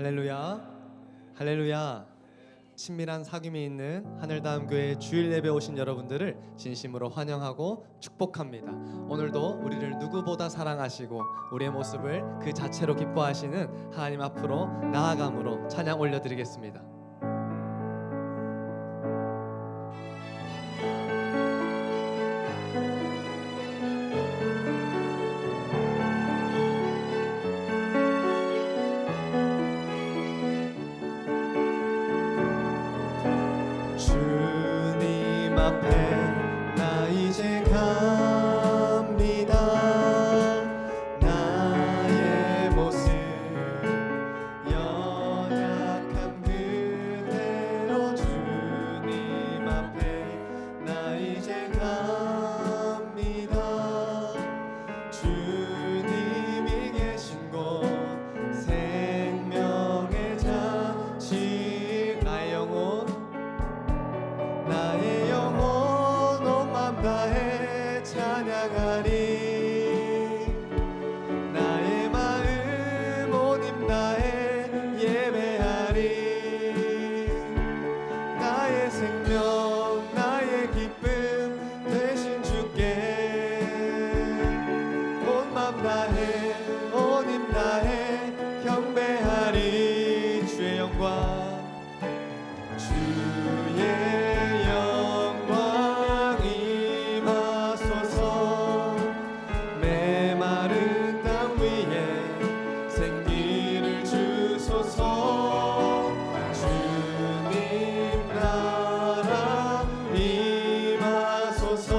할렐루야, 할렐루야. 친밀한 사귐이 있는 하늘다음교회 주일 예배 오신 여러분들을 진심으로 환영하고 축복합니다. 오늘도 우리를 누구보다 사랑하시고 우리의 모습을 그 자체로 기뻐하시는 하나님 앞으로 나아감으로 찬양 올려드리겠습니다. 주님 앞에 나 이제 갑니다. 나의 모습 연약함 그대로 주님 앞에 나 이제 갑니다. 주님이 계신 곳 생명의 자취 나의 영혼 온 맘 다해 찬양하리. 나의 마음 온 힘 다해 예배하리. 나의 생명 나의 기쁨 되신 주께 온 맘 다해 온 힘 다해 경배하리. 주의 영광 메마른 땅 위에 생기를 주소서. 주님 나라 임하소서.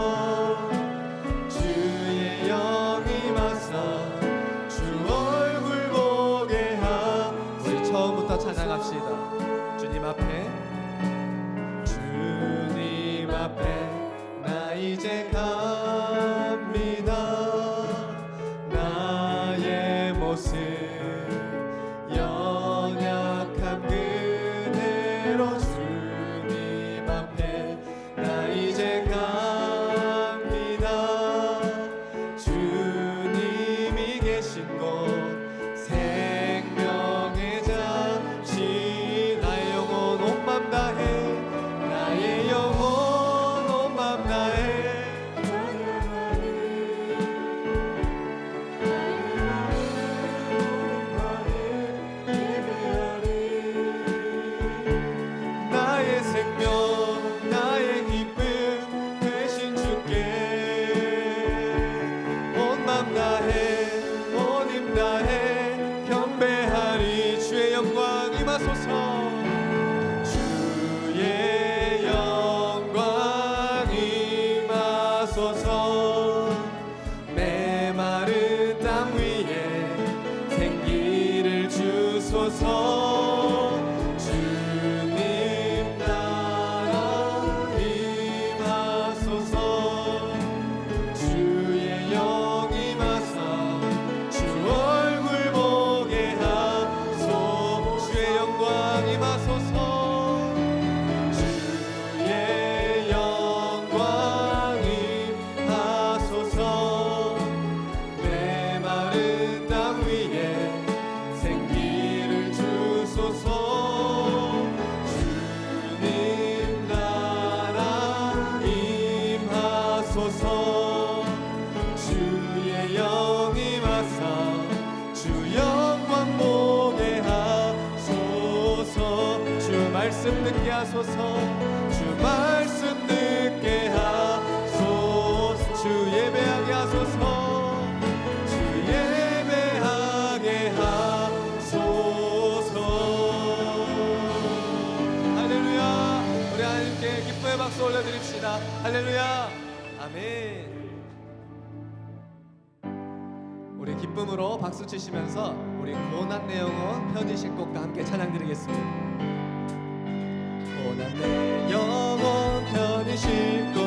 주의 영 임하사 주 얼굴 보게 하. 우리 처음부터 찬양합시다. 주님 앞에 나 이제 갑니다. 나의 모습 연약함 그대로 주님 앞에 나 이제 갑니다. 주님이 계신 곳 생명의 자취 나의 영혼 온 맘 다해 나의 영혼 나의 생명 나의 기쁨 되신 주께 온 맘 다해 온 힘 다해 경배하리. 주의 영광 임하소서. 주의 영광 임하소서. 메마른 땅 위에 생기를 주소서. 주님 나라 임하소서. 주의 영 임하사 주 얼굴 보게 하소. 주의 영광 임하소서. 주의 영광 임하소서. 메마른 땅 위에 생기를 주소서. 주님 나라 임하소서. 주의 영 임하사 주 영광 보게 하소서. 주 말씀 듣게 하소서. 주 말씀 듣게 하소서. 주 예배하게 하소서. 주 예배하게 하소서. 할렐루야. 우리 하나님께 기쁨의 박수 올려드립시다. 할렐루야. 아멘. 우리 기쁨으로 박수 치시면서 우리 고난 내 영혼 편지 신곡과 함께 찬양 드리겠습니다. 고난 내 영혼 편히 싣고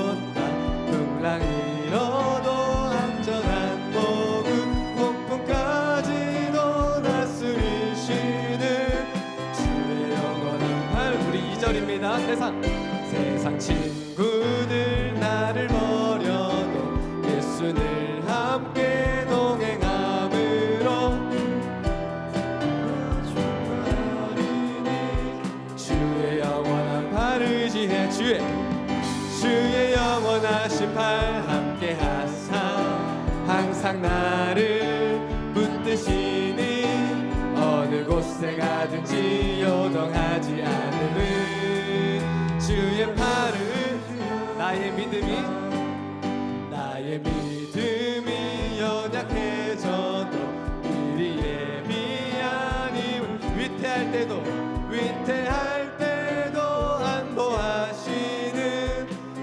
풍랑 일어도 안전한 복음 폭풍까지도 다스리시는 주의 영원한 팔. 우리 2절입니다. 세상 친구들 나를 버려도 예수를 함께 동행함으로 붙드시니 어느 곳에 가든지 요동하지 않음은 주의 팔을 나의 믿음이 연약해져도 미리 예비하니 위태할 때도 안보하시는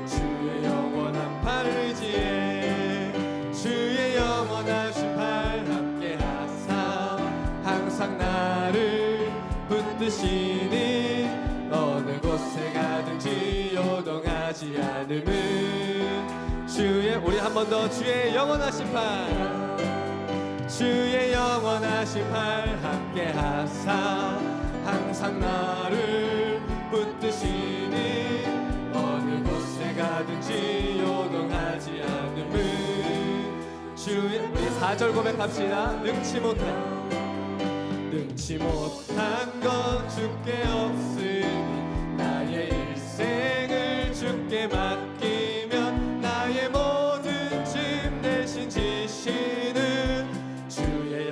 주의 영원한 팔을 의지해 주의 영원하신 팔 함께 하사 항상 나를 붙드시니 어느 곳에 가든지 요동하지 않음은 우리 한 번 더 주의 영원하신 팔 주의 영원하신 팔 함께 하사 항상 나를 붙드시니 어느 곳에 가든지 요동하지 않음은 주의 우리 4절 고백합시다. 능치 못한 건 주께 없으니 나의 일생을 주께 맡기면 나의 모든 짐 대신 지시는 주의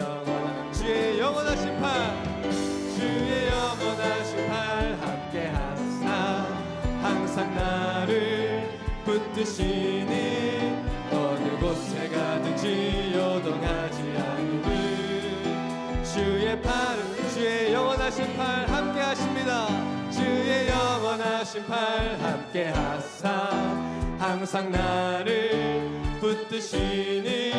영원하신 팔 함께 하사 항상 나를 붙드시니 어느 곳에 가든지 요동하지 않음은 주의 영원하신 팔 함께 하십니다. 주의 영원하신 팔 함께 하사 항상 나를 붙드시니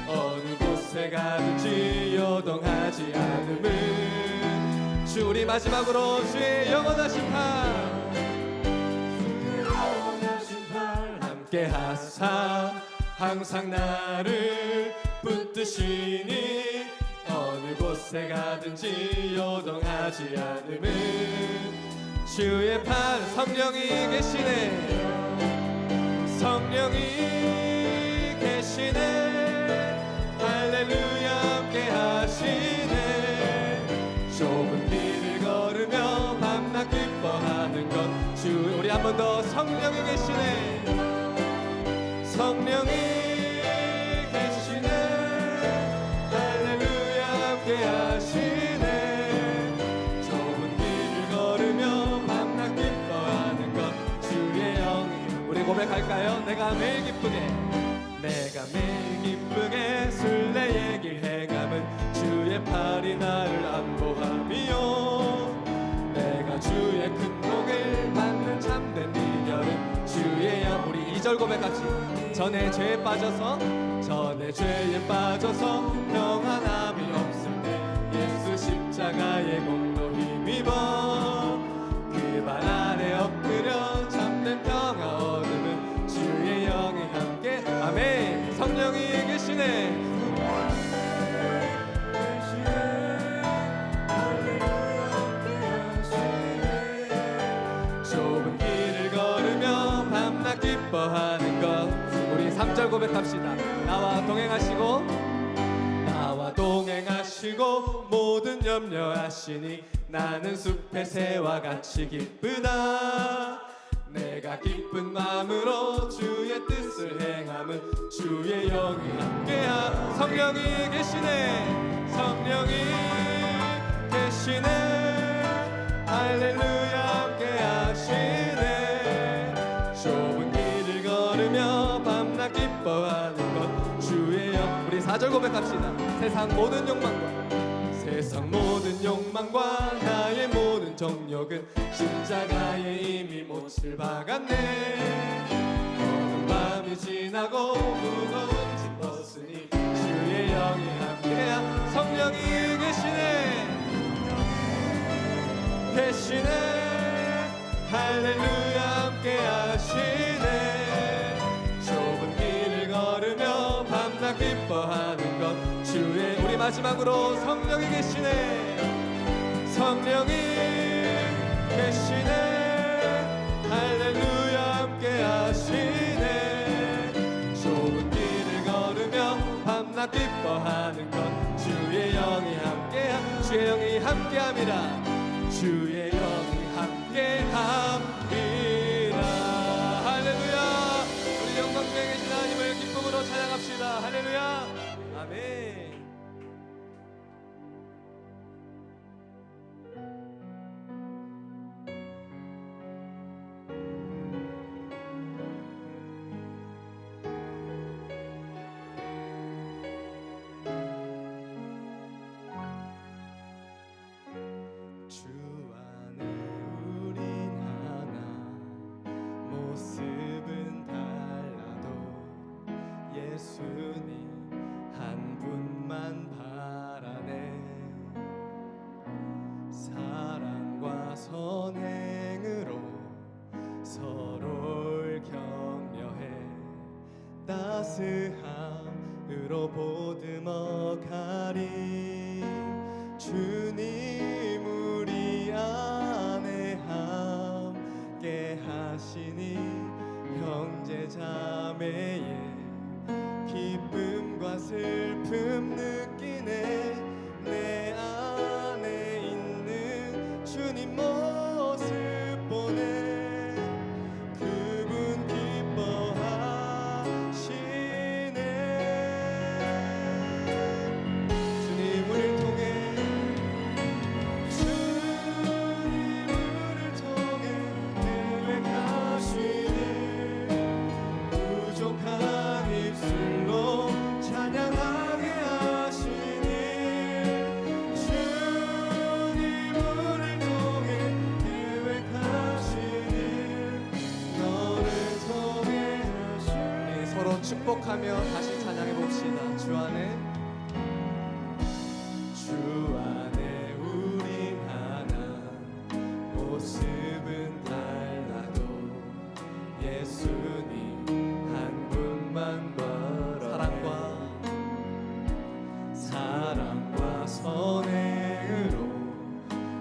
어느 곳에 가든지 요동하지 않음은 우리 마지막으로 주의 영원하신 팔 함께 하사 항상 나를 붙드시니 어느 곳에 가든지 요동하지 않음은 주의 팔 성령이 계시네 할렐루야 함께 하시네 좁은 길을 걸으며 밤낮 기뻐하는 것 우리 한 번 더 성령이 계시네 할렐루야 함께 하시네 좁은 길을 걸으며 밤낮 기뻐하는 것 주의 영이 우리 고백할까요? 내가 매일 기쁘게 순례의 길 행함은 주의 팔이 나를 안보하며 내가 주의 큰 복을 받는 참된 비결은 주의 영 우리 2절 고백같이 전에 죄에 빠져서 평안함이 없을 때 예수 십자가의 공로 힘입어 그 발 아래 엎드려 참된 평화 얻음은 주의 영이 함께 아멘 성령이 계시네 좁은 길을 걸으며 밤낮 기뻐하는 것 우리 3절 고백합시다. 나와 동행하시고 모든 염려하시니 나는 숲의 새와 같이 기쁘다. 내가 기쁜 마음으로 주의 뜻을 행함은 주의 영이 함께하 성령이 계시네 할렐루야 함께하시네 좁은 길을 걸으며 밤낮 기뻐하는 것 주의 영 우리 4절 고백합시다. 세상 모든 욕망과 나의 모든 정욕은 십자가에 이미 못을 박았네. 어두운 밤이 지나고 무거운 짐 벗으니 주의 영이 함께하 성령이 계시네 할렐루야 함께하시네 좁은 길을 걸으며 밤낮 기뻐하는 것 주의 우리 마지막으로 성령이 계시네 할렐루야 함께하시네 좁은 길을 걸으며 밤낮 기뻐하는 것 주의 영이 함께함이라 주의 영이 함께함이라 할렐루야 우리 영광 중에 계신 하나님을 기쁨으로 찬양합시다 할렐루야 아멘. 으로 보듬어 가리. 주님 우리 안에 함께 하시니 형제 자매의 기쁨과 슬픔 느끼네. 내 안에 있는 주님 모습 보네. 그분 기뻐하시네. 주님 우리를 통해 계획하시니 부족한 입술로 찬양하게 하시니. 주님 우리를 통해 계획하시니 너를 통해 하시니. 서로 축복하며 다시 찬양해 봅시다. 주 안에 우리 하나, 모습은 달라도 예수님 한 분만 바라. 사랑과 선행으로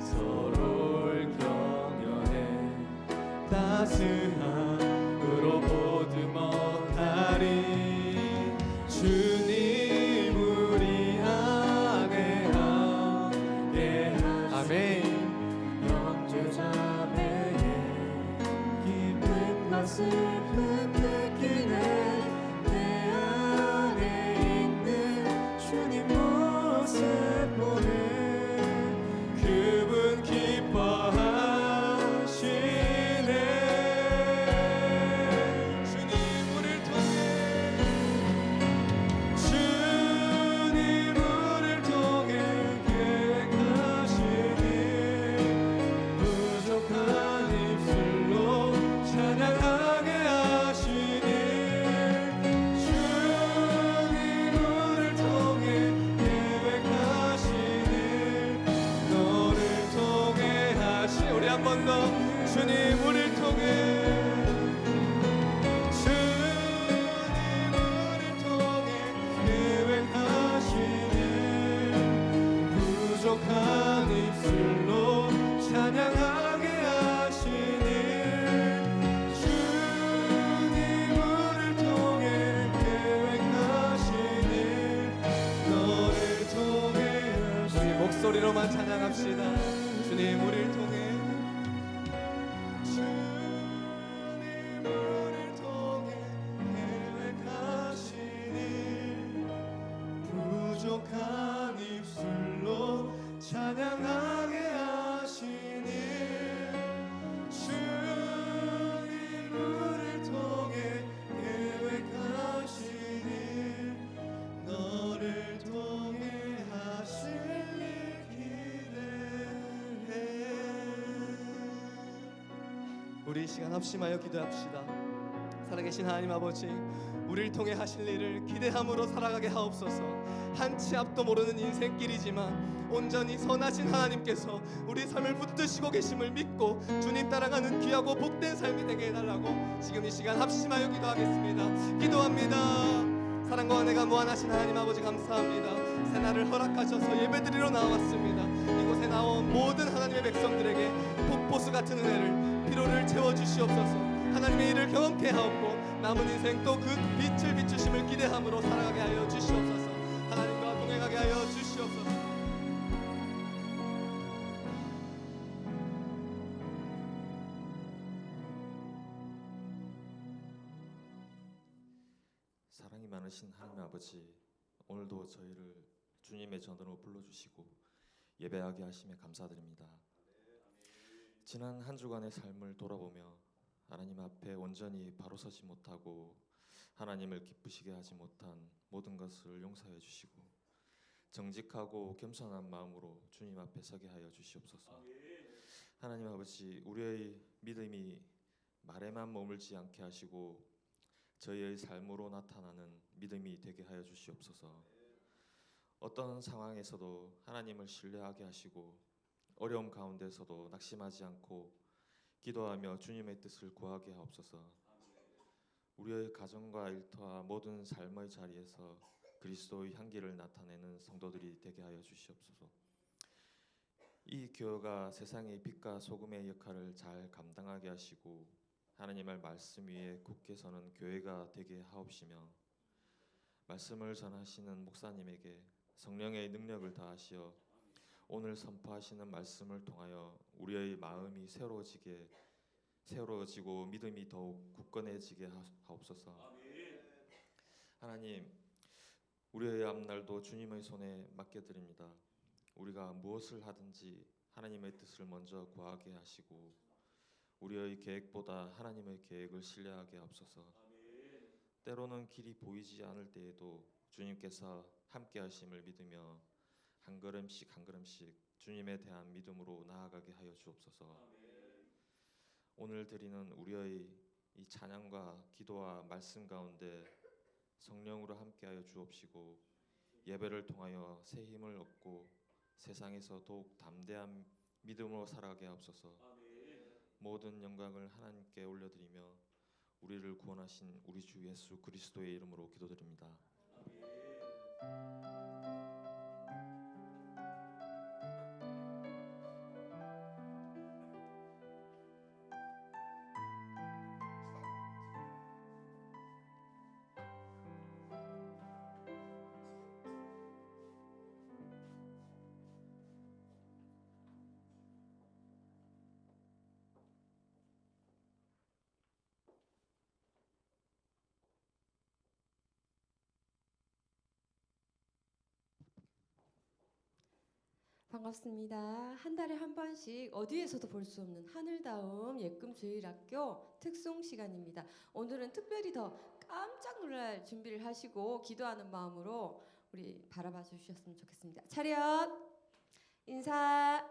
서로를 격려해 따스함으로 보듬어 가리. 주님 우리 안에 함께 하시니 형제 자매의 기쁨과 슬픔 느끼네. 내 안에 있는 주님 모습 보네. 그분 기뻐하시네. 주님 우리를 통해 계획하시니 부족한 입술로 찬양하게 하시니. 주님 우리를 통해 계획하시니 너를 통해 하시니. 우리 한 번 더. 주님 우리를 통해 계획하시니 부족한 입술로 찬양하게 하시니. 주님 우리를 통해 계획하시니 너를 통해 하시니. 우리 목소리로만 찬양합시다. 주님 우리를 통해 부족한 입술로 찬양하게 하시니. 주님 우리를 통해 계획하시니 너를 통해 하실 일 기대해. 우리 이 시간 합심하여 기도합시다. 살아계신 하나님 아버지, 우리를 통해 하실 일을 기대함으로 살아가게 하옵소서. 한 치 앞도 모르는 인생길이지만 온전히 선하신 하나님께서 우리 삶을 붙드시고 계심을 믿고 주님 따라가는 귀하고 복된 삶이 되게 해달라고 지금 이 시간 합심하여 기도하겠습니다. 기도합니다. 사랑과 은혜가 무한하신 하나님 아버지 감사합니다. 새날을 허락하셔서 예배드리러 나왔습니다. 이곳에 나온 모든 하나님의 백성들에게 폭포수 같은 은혜를, 피로를 채워주시옵소서. 하나님의 일을 경험케 하옵고 남은 인생 또 그 빛을 비추심을 기대함으로 살아가게 하여 주시옵소서. 하나님과 동행하게 하여 주시옵소서. 사랑이 많으신 하나님 아버지, 오늘도 저희를 주님의 전으로 불러주시고 예배하게 하심에 감사드립니다. 지난 한 주간의 삶을 돌아보며 하나님 앞에 온전히 바로 서지 못하고 하나님을 기쁘시게 하지 못한 모든 것을 용서해 주시고 정직하고 겸손한 마음으로 주님 앞에 서게 하여 주시옵소서. 하나님 아버지, 우리의 믿음이 말에만 머물지 않게 하시고 저희의 삶으로 나타나는 믿음이 되게 하여 주시옵소서. 어떤 상황에서도 하나님을 신뢰하게 하시고 어려움 가운데서도 낙심하지 않고 기도하며 주님의 뜻을 구하게 하옵소서. 우리의 가정과 일터와 모든 삶의 자리에서 그리스도의 향기를 나타내는 성도들이 되게 하여 주시옵소서. 이 교회가 세상의 빛과 소금의 역할을 잘 감당하게 하시고 하나님의 말씀 위에 굳게 서는 교회가 되게 하옵시며, 말씀을 전하시는 목사님에게 성령의 능력을 다하시어 오늘 선포하시는 말씀을 통하여 우리의 마음이 새로워지고 믿음이 더욱 굳건해지게 하옵소서. 하나님, 우리의 앞날도 주님의 손에 맡겨드립니다. 우리가 무엇을 하든지 하나님의 뜻을 먼저 구하게 하시고 우리의 계획보다 하나님의 계획을 신뢰하게 하옵소서. 때로는 길이 보이지 않을 때에도 주님께서 함께 하심을 믿으며 한 걸음씩 한 걸음씩 주님에 대한 믿음으로 나아가게 하여 주옵소서. 오늘 드리는 우리의 이 찬양과 기도와 말씀 가운데 성령으로 함께하여 주옵시고 예배를 통하여 새 힘을 얻고 세상에서 더욱 담대한 믿음으로 살아가게 하옵소서. 모든 영광을 하나님께 올려드리며 우리를 구원하신 우리 주 예수 그리스도의 이름으로 기도드립니다. 반갑습니다. 한 달에 한 번씩 어디에서도 볼 수 없는 하늘다움 예금주일학교 특송 시간입니다. 오늘은 특별히 더 깜짝 놀랄 준비를 하시고 기도하는 마음으로 우리 바라봐 주셨으면 좋겠습니다. 차렷 인사.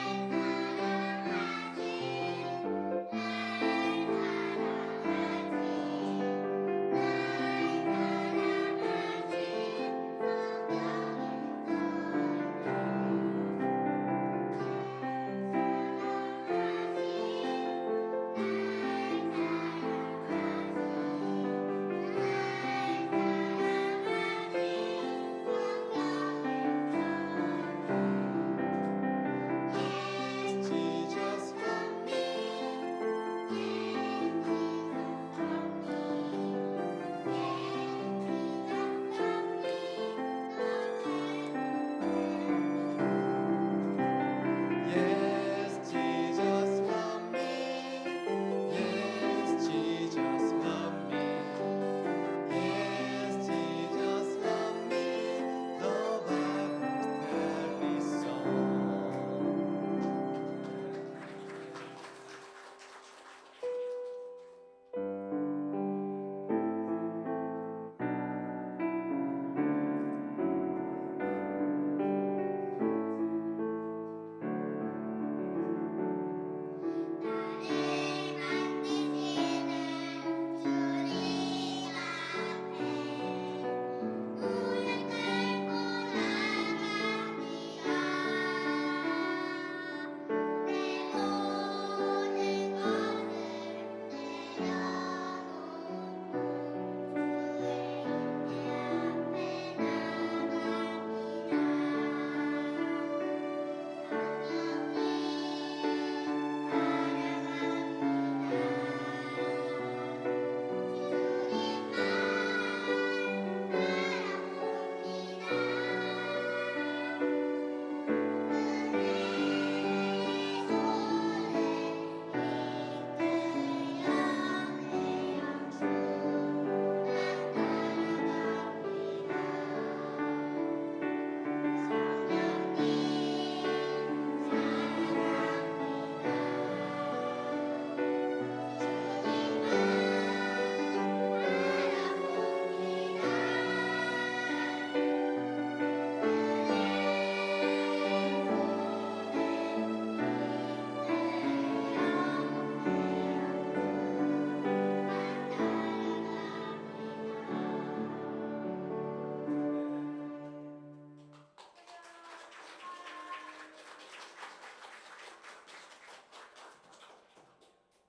예수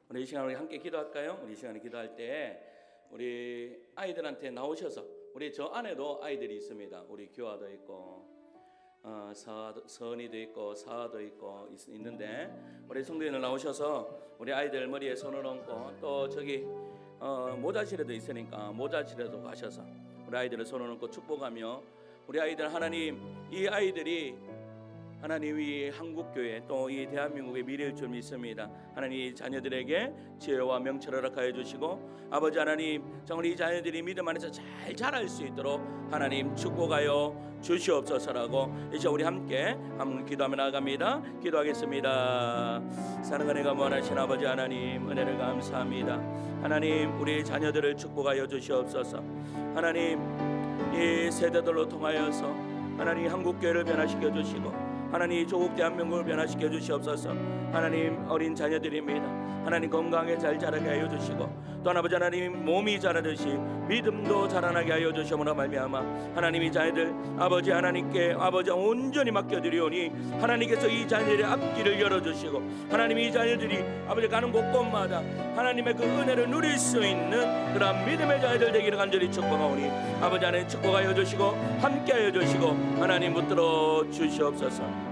우리 이 시간에 함께 기도할까요? 우리 이 시간에 기도할 때 우리 아이들한테 나오셔서, 우리 저 안에도 아이들이 있습니다. 우리 규아도 있고 서은이도 있고 사아도 있고 있는데, 우리 성도님들 나오셔서 우리 아이들 머리에 손을 얹고, 또 저기 모자실에도 있으니까 모자실에도 가셔서 우리 아이들을 손을 얹고 축복하며, 우리 아이들 하나님, 이 아이들이 하나님 이 한국교회 또 이 대한민국의 미래일 줄 믿습니다. 하나님 이 자녀들에게 지혜와 명철을 허락하여 주시고, 아버지 하나님 정말 이 자녀들이 믿음 안에서 잘 자랄 수 있도록 하나님 축복하여 주시옵소서라고 이제 우리 함께 한번 기도하며 나아갑니다. 기도하겠습니다. 사랑하는 거무하신 아버지 하나님, 은혜를 감사합니다. 하나님 우리 자녀들을 축복하여 주시옵소서. 하나님 이 세대들로 통하여서 하나님 한국교회를 변화시켜 주시고, 하나님 조국 대한민국을 변화시켜 주시옵소서. 하나님 어린 자녀들입니다. 하나님 건강하게 잘 자라게 하여 주시고, 또 아버지 하나님 몸이 자라듯이 믿음도 자라나게 하여 주시므로 말미암아 하나님 이 자녀들 아버지 하나님께 아버지 온전히 맡겨드리오니, 하나님께서 이 자녀들의 앞길을 열어주시고, 하나님 이 자녀들이 아버지 가는 곳곳마다 하나님의 그 은혜를 누릴 수 있는 그런 믿음의 자녀들 되기를 간절히 축복하오니, 아버지 하나님 축복하여 주시고 함께하여 주시고 하나님 붙들어 주시옵소서.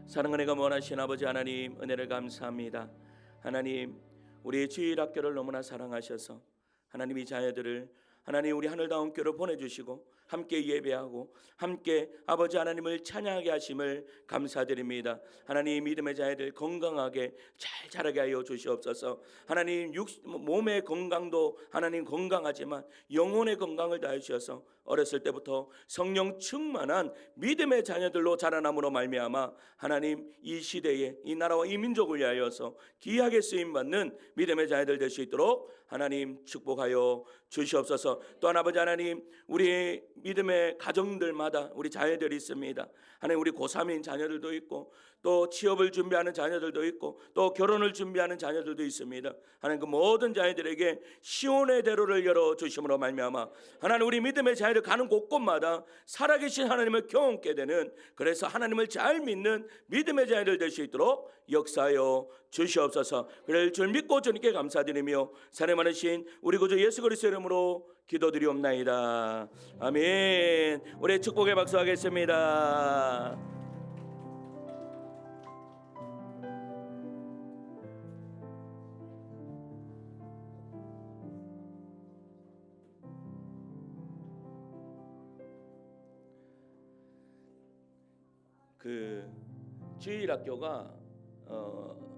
사랑하는 원하신 아버지 하나님, 은혜를 감사합니다. 하나님 우리 주일학교를 너무나 사랑하셔서 하나님 이 자녀들을 하나님 우리 하늘다운 교회로 보내주시고 함께 예배하고 함께 아버지 하나님을 찬양하게 하심을 감사드립니다. 하나님 믿음의 자녀들 건강하게 잘 자라게 하여 주시옵소서. 하나님 몸의 건강도 하나님 건강하지만 영혼의 건강을 다해 주셔서 어렸을 때부터 성령 충만한 믿음의 자녀들로 자라남으로 말미암아 하나님 이 시대에 이 나라와 이 민족을 위하여서 귀하게 쓰임받는 믿음의 자녀들 될 수 있도록 하나님 축복하여 주시옵소서. 또한 아버지 하나님 우리 믿음의 가정들마다 우리 자녀들이 있습니다. 하나님 우리 고3인 자녀들도 있고 또 취업을 준비하는 자녀들도 있고 또 결혼을 준비하는 자녀들도 있습니다. 하나님 그 모든 자녀들에게 시온의 대로를 열어주심으로 말미암아 하나님 우리 믿음의 자녀들 가는 곳곳마다 살아계신 하나님을 경험하게 되는, 그래서 하나님을 잘 믿는 믿음의 자녀들 될 수 있도록 역사하여 주시옵소서. 그럴 줄 믿고 주님께 감사드리며 사랑 많으신 우리 구주 예수 그리스도의 이름으로 기도드리옵나이다. 아멘. 우리 축복의 박수 하겠습니다. 그 주일학교가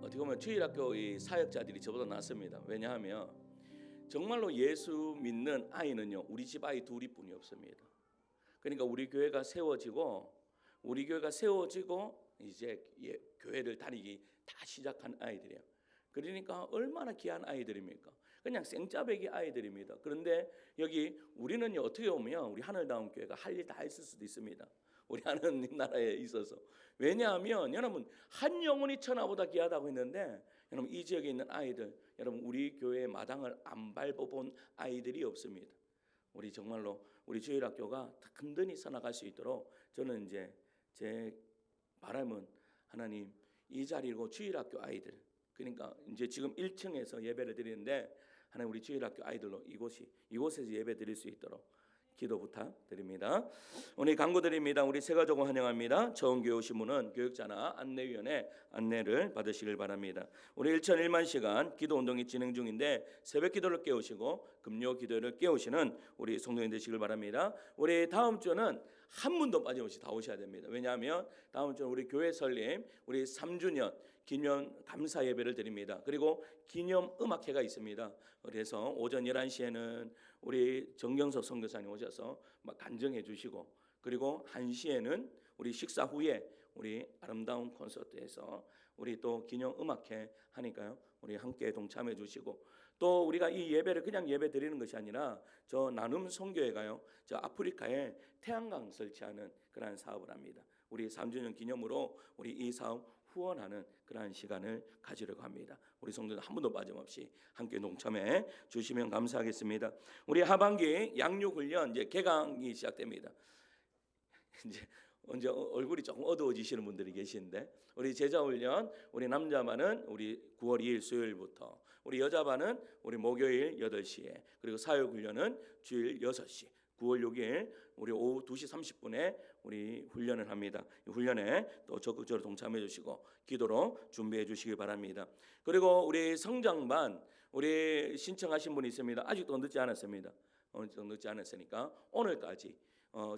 어떻게 보면 주일학교 이 사역자들이 저보다 낫습니다. 왜냐하면 정말로 예수 믿는 아이는요 우리 집 아이 둘이뿐이 없습니다. 그러니까 우리 교회가 세워지고 이제 교회를 다니기 다 시작한 아이들이에요. 그러니까 얼마나 귀한 아이들입니까? 그냥 생짜배기 아이들입니다. 그런데 여기 우리는요 어떻게 보면 우리 하늘다운 교회가 할 일 다 했을 수도 있습니다. 우리 하나님 나라에 있어서. 왜냐하면 여러분 한 영혼이 천하보다 귀하다고 했는데, 여러분 이 지역에 있는 아이들, 여러분 우리 교회의 마당을 안 밟아본 아이들이 없습니다. 우리 정말로 우리 주일학교가 든든히 서나갈 수 있도록 저는 이제 제 바람은 하나님 이 자리고 주일학교 아이들, 그러니까 이제 지금 1층에서 예배를 드리는데 하나님 우리 주일학교 아이들로 이곳에서 예배 드릴 수 있도록 기도 부탁드립니다. 오늘 광고드립니다. 우리 새가족을 환영합니다. 처음 교회 오신 분은 교육자나 안내위원회 안내를 받으시길 바랍니다. 우리 1천 1만 시간 기도운동이 진행 중인데 새벽 기도를 깨우시고 금요 기도를 깨우시는 우리 성도님 되시길 바랍니다. 우리 다음 주는 한 분도 빠짐없이 다 오셔야 됩니다. 왜냐하면 다음 주는 우리 교회 설립 우리 3주년 기념 감사 예배를 드립니다. 그리고 기념 음악회가 있습니다. 그래서 오전 11시에는 우리 정경석 선교사님 오셔서 막 간증해 주시고, 그리고 1시에는 우리 식사 후에 우리 아름다운 콘서트에서 우리 또 기념 음악회 하니까요. 우리 함께 동참해 주시고, 또 우리가 이 예배를 그냥 예배 드리는 것이 아니라 저 나눔 선교회가요. 저 아프리카에 태양광 설치하는 그러한 사업을 합니다. 우리 3주년 기념으로 우리 이 사업 후원하는 그러한 시간을 가지려고 합니다. 우리 성도들 한 분도 빠짐없이 함께 동참해 주시면 감사하겠습니다. 우리 하반기 양육 훈련 이제 개강이 시작됩니다. 이제 이제 얼굴이 조금 어두워지시는 분들이 계신데, 우리 제자 훈련 우리 남자반은 우리 9월 2일 수요일부터, 우리 여자반은 우리 목요일 8시에, 그리고 사역 훈련은 주일 6시, 9월 6일 우리 오후 2시 30분에 우리 훈련을 합니다. 이 훈련에 또 적극적으로 동참해 주시고 기도로 준비해 주시기 바랍니다. 그리고 우리 성장반 우리 신청하신 분이 있습니다. 아직도 늦지 않았습니다. 아직도 늦지 않았으니까 오늘까지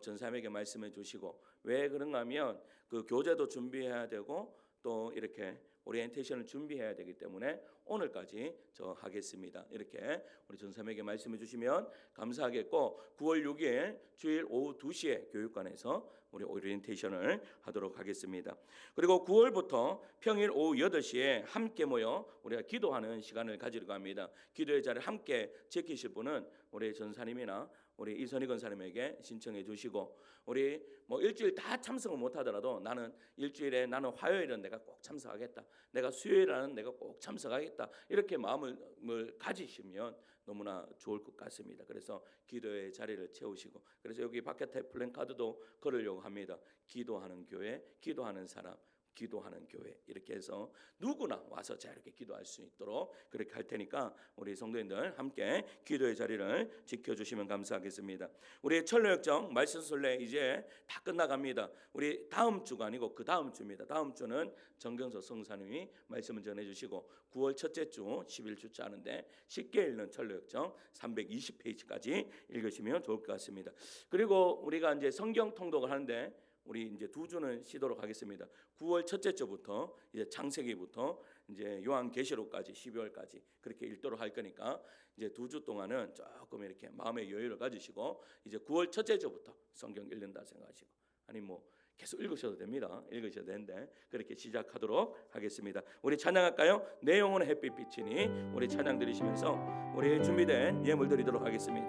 전사님에게 말씀해 주시고, 왜 그런가 하면 그 교재도 준비해야 되고 또 이렇게 오리엔테이션을 준비해야 되기 때문에 오늘까지 저 하겠습니다. 이렇게 우리 전사님에게 말씀해 주시면 감사하겠고, 9월 6일 주일 오후 2시에 교육관에서 우리 오리엔테이션을 하도록 하겠습니다. 그리고 9월부터 평일 오후 8시에 함께 모여 우리가 기도하는 시간을 가지려고 합니다. 기도의 자리를 함께 지키실 분은 우리 전사님이나 우리 이선희 권사님에게 신청해 주시고, 우리 뭐 일주일 다 참석을 못 하더라도 나는 일주일에, 나는 화요일은 내가 꼭 참석하겠다, 내가 수요일은 내가 꼭 참석하겠다, 이렇게 마음을 가지시면 너무나 좋을 것 같습니다. 그래서 기도의 자리를 채우시고, 그래서 여기 바깥에 플랜카드도 걸으려고 합니다. 기도하는 교회, 기도하는 사람, 기도하는 교회, 이렇게 해서 누구나 와서 자유롭게 기도할 수 있도록 그렇게 할 테니까 우리 성도님들 함께 기도의 자리를 지켜주시면 감사하겠습니다. 우리 철로역정 말씀 순례 이제 다 끝나갑니다. 우리 다음 주가 아니고 그 다음 주입니다. 다음 주는 정경석 성사님이 말씀을 전해주시고, 9월 첫째 주 11주째 하는데 쉽게 읽는 철로역정 320페이지까지 읽으시면 좋을 것 같습니다. 그리고 우리가 이제 성경 통독을 하는데 우리 이제 2주는 쉬도록 하겠습니다. 9월 첫째 주부터 이제 창세기부터 이제 요한계시록까지 12월까지 그렇게 읽도록 할 거니까 이제 2주 동안은 조금 이렇게 마음의 여유를 가지시고, 이제 9월 첫째 주부터 성경 읽는다 생각하시고, 아니 뭐 계속 읽으셔도 됩니다. 읽으셔도 되는데 그렇게 시작하도록 하겠습니다. 우리 찬양할까요? 내 영혼의 햇빛 비치니, 우리 찬양 들으시면서 우리 준비된 예물 드리도록 하겠습니다.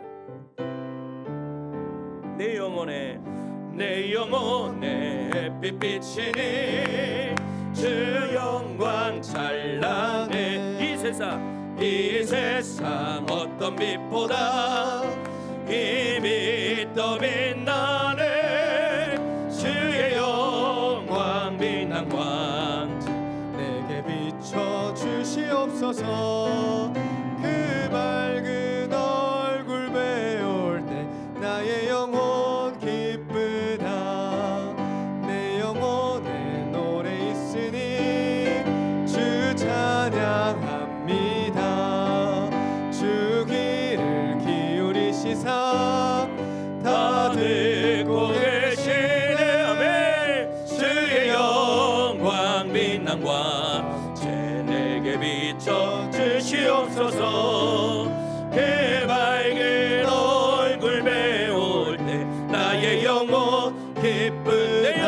내 영혼의 햇빛 비치니 주 영광 찬란해. 이 세상 어떤 빛보다 이 빛 더 빛나네. 주의 영광 빛난 광 내게 비춰 주시옵소서. 그 밝은 얼굴 배울 때 나의 영혼 기쁘다. 내 영혼에 노래 있으니 주 찬양합니다. 주 귀를 기울이시사 다 듣고 계시네. 아멘. 주의 영광 빛난 광 내게 비춰 주시옵소서. 그 밝은 얼굴 배울 때 나의 영혼 기쁜 내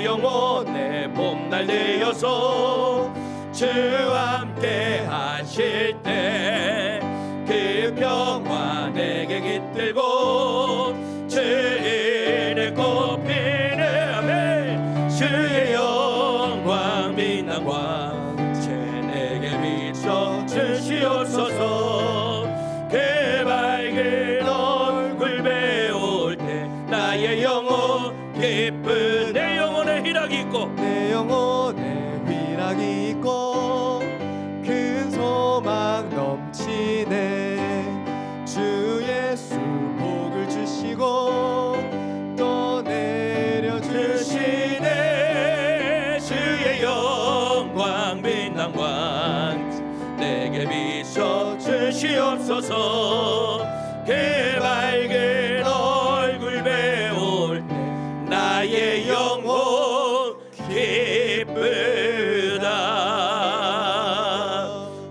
영혼의 봄날 되어서 주와 함께 하실 때 그 평화 내게 깃들고 주인의 꽃피네. 아멘. 주의 영광 빛난 광 내게 비춰 주시옵소서. 그 밝은 얼굴 배울 때 나의 영혼 기쁜 내 영혼에 희락이 있고 내 영혼에 희락이 있고 큰 소망 넘치네. 주 예수 복을 주시고 또 내려주시네. 주의 영광 빛난 광 내게 비춰 주시옵소서. 그 밝은 얼굴 배울 때 나의 영혼 기쁘다.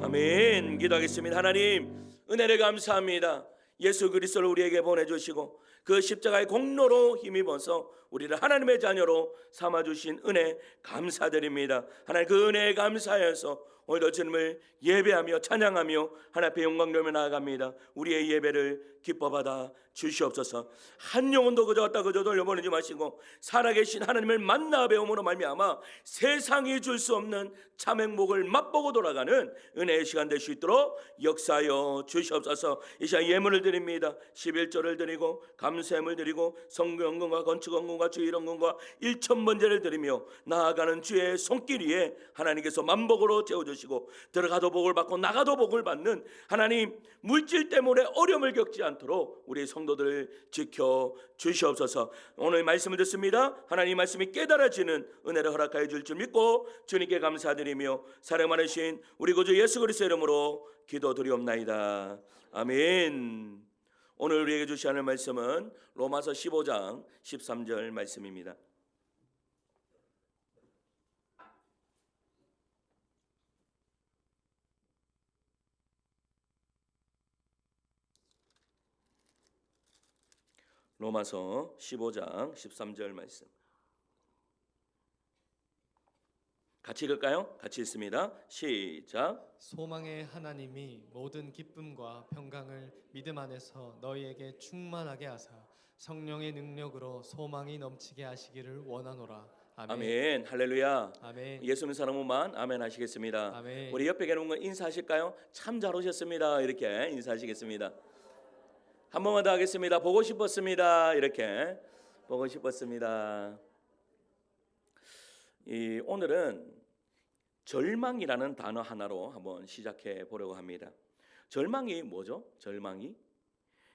아멘. 기도하겠습니다. 하나님 은혜를 감사합니다. 예수 그리스도를 우리에게 보내주시고 그 십자가의 공로로 힘입어서 우리를 하나님의 자녀로 삼아주신 은혜 감사드립니다. 하나님 그 은혜에 감사해서 오늘도 주님을 예배하며 찬양하며 하나님 앞에 영광 돌며 나아갑니다. 우리의 예배를 기뻐받아 주시옵소서. 한 영혼도 그저 왔다 그저 돌려보내지 마시고 살아계신 하나님을 만나 배움으로 말미암아 세상이 줄 수 없는 참 행복을 맛보고 돌아가는 은혜의 시간 될 수 있도록 역사하여 주시옵소서. 이 시간 예물을 드립니다. 11조를 드리고 감사함을 드리고 성경건과 건축원금과 주일원금과 1,000번제를 드리며 나아가는 주의 손길 위에 하나님께서 만복으로 채워주시고 들어가도 복을 받고 나가도 복을 받는 하나님, 물질 때문에 어려움을 겪지 않도록 우리 성도들을 지켜 주시옵소서. 오늘 말씀을 듣습니다. 하나님 말씀이 깨달아지는 은혜를 허락하여 줄 줄 믿고 주님께 감사드리며 사랑 많으신 우리 구주 예수 그리스도의 이름으로 기도드리옵나이다. 아멘. 오늘 우리에게 주시는 하나님의 말씀은 로마서 15장 13절 말씀입니다. 로마서 15장 13절 말씀 같이 읽을까요? 같이 읽습니다. 시작. 소망의 하나님이 모든 기쁨과 평강을 믿음 안에서 너희에게 충만하게 하사 성령의 능력으로 소망이 넘치게 하시기를 원하노라. 아멘. 아멘. 할렐루야. 아멘. 예수 믿는 사람만 아멘 하시겠습니다. 아멘. 우리 옆에 계신 분 인사하실까요? 참 잘 오셨습니다. 이렇게 인사하시겠습니다. 한 번만 더 하겠습니다. 보고 싶었습니다. 이렇게 보고 싶었습니다. 오늘은 절망이라는 단어 하나로 한번 시작해 보려고 합니다. 절망이 뭐죠? 절망이?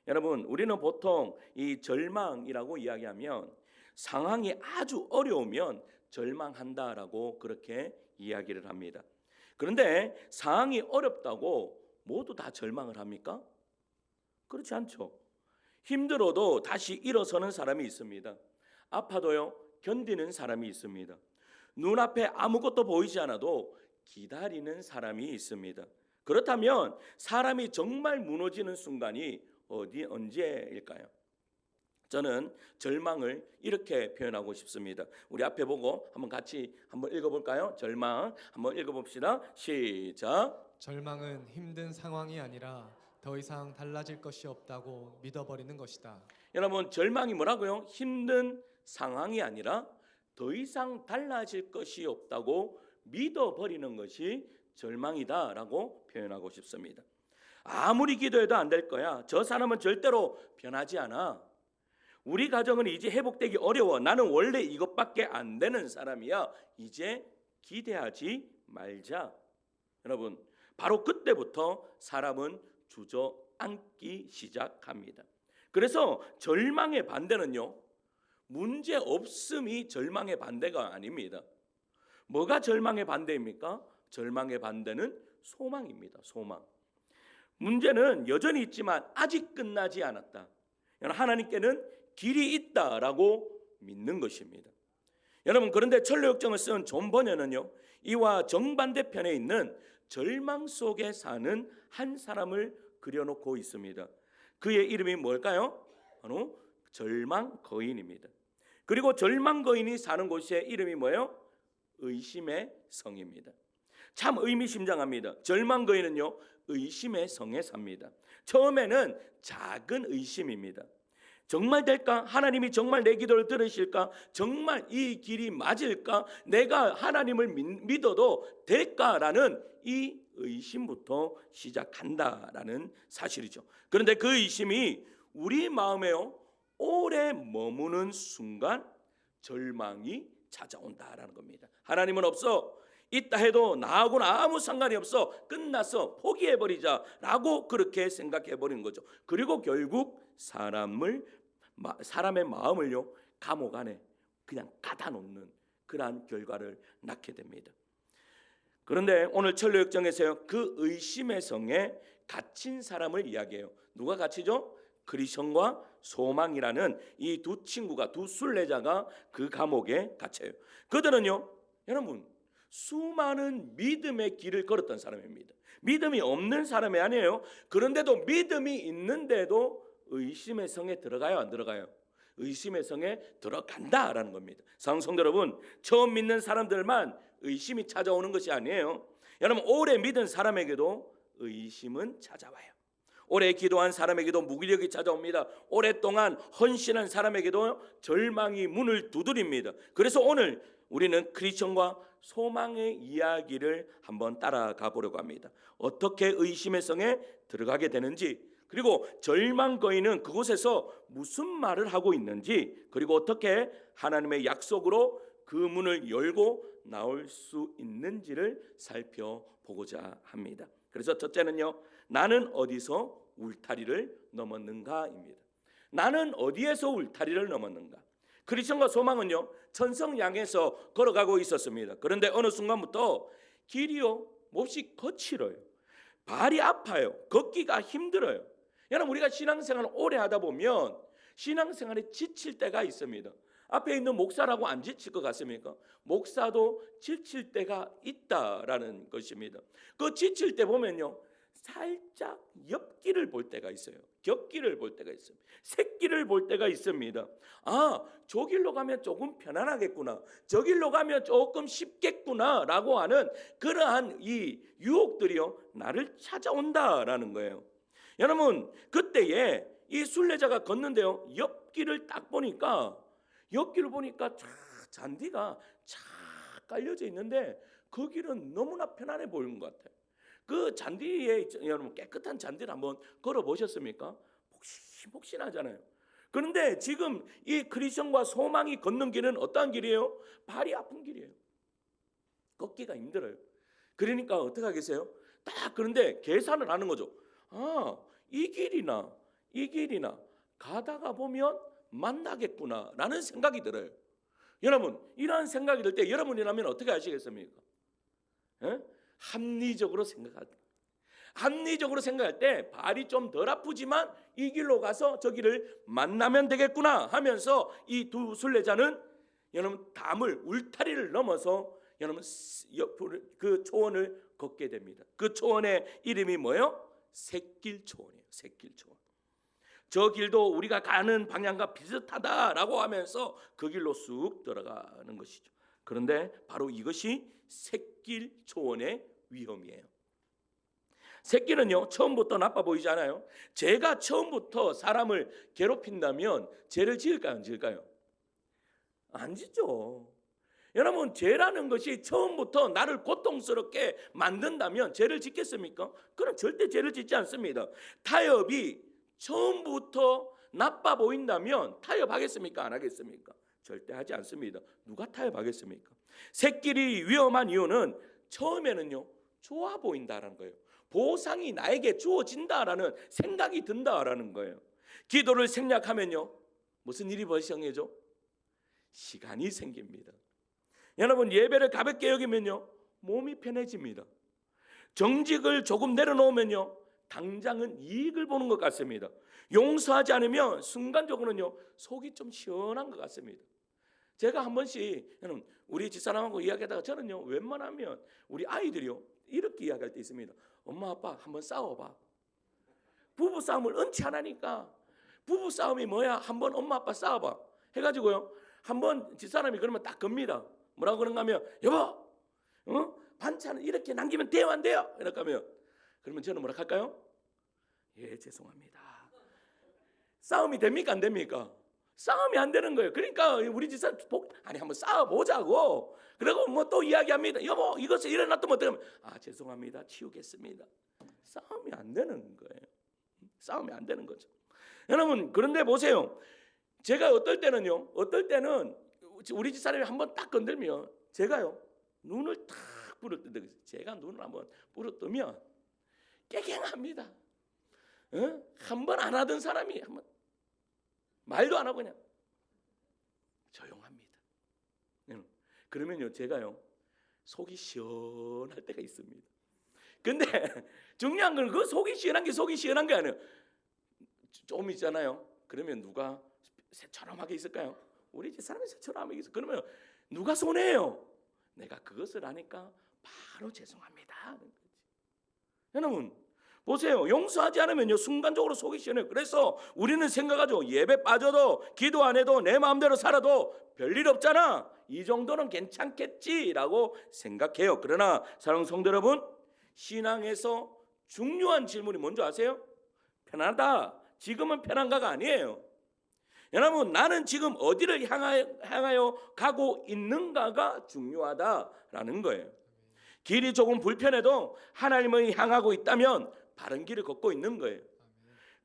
여러분, 우리는 보통 이 절망이라고 이야기하면 상황이 아주 어려우면 절망한다라고 그렇게 이야기를 합니다. 그런데 상황이 어렵다고 모두 다 절망을 합니까? 그렇지 않죠. 힘들어도 다시 일어서는 사람이 있습니다. 아파도요, 견디는 사람이 있습니다. 눈앞에 아무것도 보이지 않아도 기다리는 사람이 있습니다. 그렇다면 사람이 정말 무너지는 순간이 언제일까요? 저는 절망을 이렇게 표현하고 싶습니다. 우리 앞에 보고 한번 같이 한번 읽어볼까요? 절망 한번 읽어봅시다. 시작. 절망은 힘든 상황이 아니라 더 이상 달라질 것이 없다고 믿어버리는 것이다. 여러분, 절망이 뭐라고요? 힘든 상황이 아니라 더 이상 달라질 것이 없다고 믿어버리는 것이 절망이다라고 표현하고 싶습니다. 아무리 기도해도 안 될 거야. 저 사람은 절대로 변하지 않아. 우리 가정은 이제 회복되기 어려워. 나는 원래 이것밖에 안 되는 사람이야. 이제 기대하지 말자. 여러분, 바로 그때부터 사람은 주저앉기 시작합니다. 그래서 절망의 반대는요, 문제 없음이 절망의 반대가 아닙니다. 뭐가 절망의 반대입니까? 절망의 반대는 소망입니다. 소망. 문제는 여전히 있지만 아직 끝나지 않았다. 하나님께는 길이 있다라고 믿는 것입니다. 여러분, 그런데 철로역정을 쓴 존 버녀는요, 이와 정반대편에 있는 절망 속에 사는 한 사람을 그려놓고 있습니다. 그의 이름이 뭘까요? 바로 절망 거인입니다. 그리고 절망 거인이 사는 곳의 이름이 뭐예요? 의심의 성입니다. 참 의미심장합니다. 절망 거인은요, 의심의 성에 삽니다. 처음에는 작은 의심입니다. 정말 될까? 하나님이 정말 내 기도를 들으실까? 정말 이 길이 맞을까? 내가 하나님을 믿어도 될까라는 이 의심부터 시작한다라는 사실이죠. 그런데 그 의심이 우리 마음에요, 오래 머무는 순간 절망이 찾아온다라는 겁니다. 하나님은 없어. 있다 해도 나하고는 아무 상관이 없어. 끝났어. 포기해버리자라고 그렇게 생각해버리는 거죠. 그리고 결국 사람의 마음을요, 감옥 안에 그냥 가다놓는 그러한 결과를 낳게 됩니다. 그런데 오늘 철로역정에서요, 그 의심의 성에 갇힌 사람을 이야기해요. 누가 갇히죠? 그리션과 소망이라는 이 두 친구가, 두 순례자가 그 감옥에 갇혀요. 그들은요, 여러분, 수많은 믿음의 길을 걸었던 사람입니다. 믿음이 없는 사람이 아니에요. 그런데도 믿음이 있는데도 의심의 성에 들어가요, 안 들어가요? 의심의 성에 들어간다라는 겁니다. 사랑하는 성도 여러분, 처음 믿는 사람들만 의심이 찾아오는 것이 아니에요. 여러분 오래 믿은 사람에게도 의심은 찾아와요. 오래 기도한 사람에게도 무기력이 찾아옵니다. 오랫동안 헌신한 사람에게도 절망이 문을 두드립니다. 그래서 오늘 우리는 크리스천과 소망의 이야기를 한번 따라가 보려고 합니다. 어떻게 의심의 성에 들어가게 되는지, 그리고 절망거인은 그곳에서 무슨 말을 하고 있는지, 그리고 어떻게 하나님의 약속으로 그 문을 열고 나올 수 있는지를 살펴보고자 합니다. 그래서 첫째는요, 나는 어디서 울타리를 넘었는가입니다. 나는 어디에서 울타리를 넘었는가? 크리스천과 소망은요, 천성양에서 걸어가고 있었습니다. 그런데 어느 순간부터 길이요 몹시 거칠어요. 발이 아파요. 걷기가 힘들어요. 여러분 우리가 신앙생활을 오래 하다 보면 신앙생활에 지칠 때가 있습니다. 앞에 있는 목사라고 안 지칠 것 같습니까? 목사도 지칠 때가 있다라는 것입니다. 그 지칠 때 보면요, 살짝 옆길을 볼 때가 있어요. 곁길을 볼 때가 있어요. 새길을 볼 때가 있습니다. 아, 저 길로 가면 조금 편안하겠구나, 저 길로 가면 조금 쉽겠구나 라고 하는 그러한 이 유혹들이요 나를 찾아온다라는 거예요. 여러분 그때에 이 순례자가 걷는데요, 옆길을 딱 보니까, 옆길을 보니까 잔디가 쫙 깔려져 있는데 그 길은 너무나 편안해 보이는 것 같아요. 그 잔디에 여러분 깨끗한 잔디를 한번 걸어 보셨습니까? 폭신폭신하잖아요. 그런데 지금 이 크리스천과 소망이 걷는 길은 어떠한 길이에요? 발이 아픈 길이에요. 걷기가 힘들어요. 그러니까 어떻게 하겠어요? 딱 그런데 계산을 하는 거죠. 아, 이 길이나 가다가 보면 만나겠구나 라는 생각이 들어요. 여러분 이러한 생각이 들 때 여러분이라면 어떻게 하시겠습니까? 합리적으로 생각할 때 발이 좀 덜 아프지만 이 길로 가서 저 길을 만나면 되겠구나 하면서 이 두 순례자는 여러분 담을 울타리를 넘어서 여러분 그 초원을 걷게 됩니다. 그 초원의 이름이 뭐예요? 샛길 초원이에요. 샛길 초원. 저 길도 우리가 가는 방향과 비슷하다라고 하면서 그 길로 쑥 들어가는 것이죠. 그런데 바로 이것이 샛길 초원의 위험이에요. 샛길은요 처음부터 나빠 보이지 않아요? 죄가 처음부터 사람을 괴롭힌다면 죄를 지을까요, 안 지을까요? 안 짓죠. 여러분 죄라는 것이 처음부터 나를 고통스럽게 만든다면 죄를 짓겠습니까? 그럼 절대 죄를 짓지 않습니다. 타협이 처음부터 나빠 보인다면 타협하겠습니까? 안 하겠습니까? 절대 하지 않습니다. 누가 타협하겠습니까? 샛길이 위험한 이유는 처음에는요 좋아 보인다라는 거예요. 보상이 나에게 주어진다라는 생각이 든다라는 거예요. 기도를 생략하면요 무슨 일이 발생해죠? 시간이 생깁니다. 여러분 예배를 가볍게 여기면요 몸이 편해집니다. 정직을 조금 내려놓으면요 당장은 이익을 보는 것 같습니다. 용서하지 않으면 순간적으로는요 속이 좀 시원한 것 같습니다. 제가 한 번씩 여러분 우리 집사람하고 이야기하다가 저는요 웬만하면 우리 아이들이요 이렇게 이야기할 때 있습니다. 엄마 아빠 한번 싸워봐. 부부싸움을 은치 안 하니까 부부싸움이 뭐야, 한번 엄마 아빠 싸워봐 해가지고요 한번 집사람이 그러면 딱 겁니다. 뭐라고 그런가 하면 여보 반찬을 이렇게 남기면 돼요 안 돼요? 이렇게 하면 그러면 저는 뭐라 할까요? 예 죄송합니다. 싸움이 됩니까 안 됩니까? 싸움이 안 되는 거예요. 그러니까 우리 집사람 아니 한번 싸워보자고. 그리고 뭐 또 이야기합니다. 여보 이것을 일어났다면 어떻게 하면 아 죄송합니다 치우겠습니다. 싸움이 안 되는 거예요. 싸움이 안 되는 거죠. 여러분 그런데 보세요. 제가 어떨 때는 우리 집사람이 한번 딱 건들면 제가요 눈을 탁 부릅뜨고 제가 눈을 한번 부릅뜨면 깨갱합니다. 한번 안 하던 사람이 한번 말도 안 하고 그냥 조용합니다. 그러면요 제가요 속이 시원할 때가 있습니다. 근데 중요한 건 그 속이 시원한 게 아니에요. 좀 있잖아요. 그러면 누가 새처럼하게 있을까요? 우리 집 사람이 새처럼하게 있어. 그러면 누가 손해요? 내가 그것을 아니까 바로 죄송합니다. 여러분 보세요. 용서하지 않으면요 순간적으로 속이 시원해요. 그래서 우리는 생각하죠. 예배 빠져도 기도 안 해도 내 마음대로 살아도 별일 없잖아. 이 정도는 괜찮겠지라고 생각해요. 그러나 사랑하는 성도 여러분, 신앙에서 중요한 질문이 뭔지 아세요? 편하다. 지금은 편한가가 아니에요. 여러분, 나는 지금 어디를 향하여 가고 있는가가 중요하다라는 거예요. 길이 조금 불편해도 하나님을 향하고 있다면 바른 길을 걷고 있는 거예요.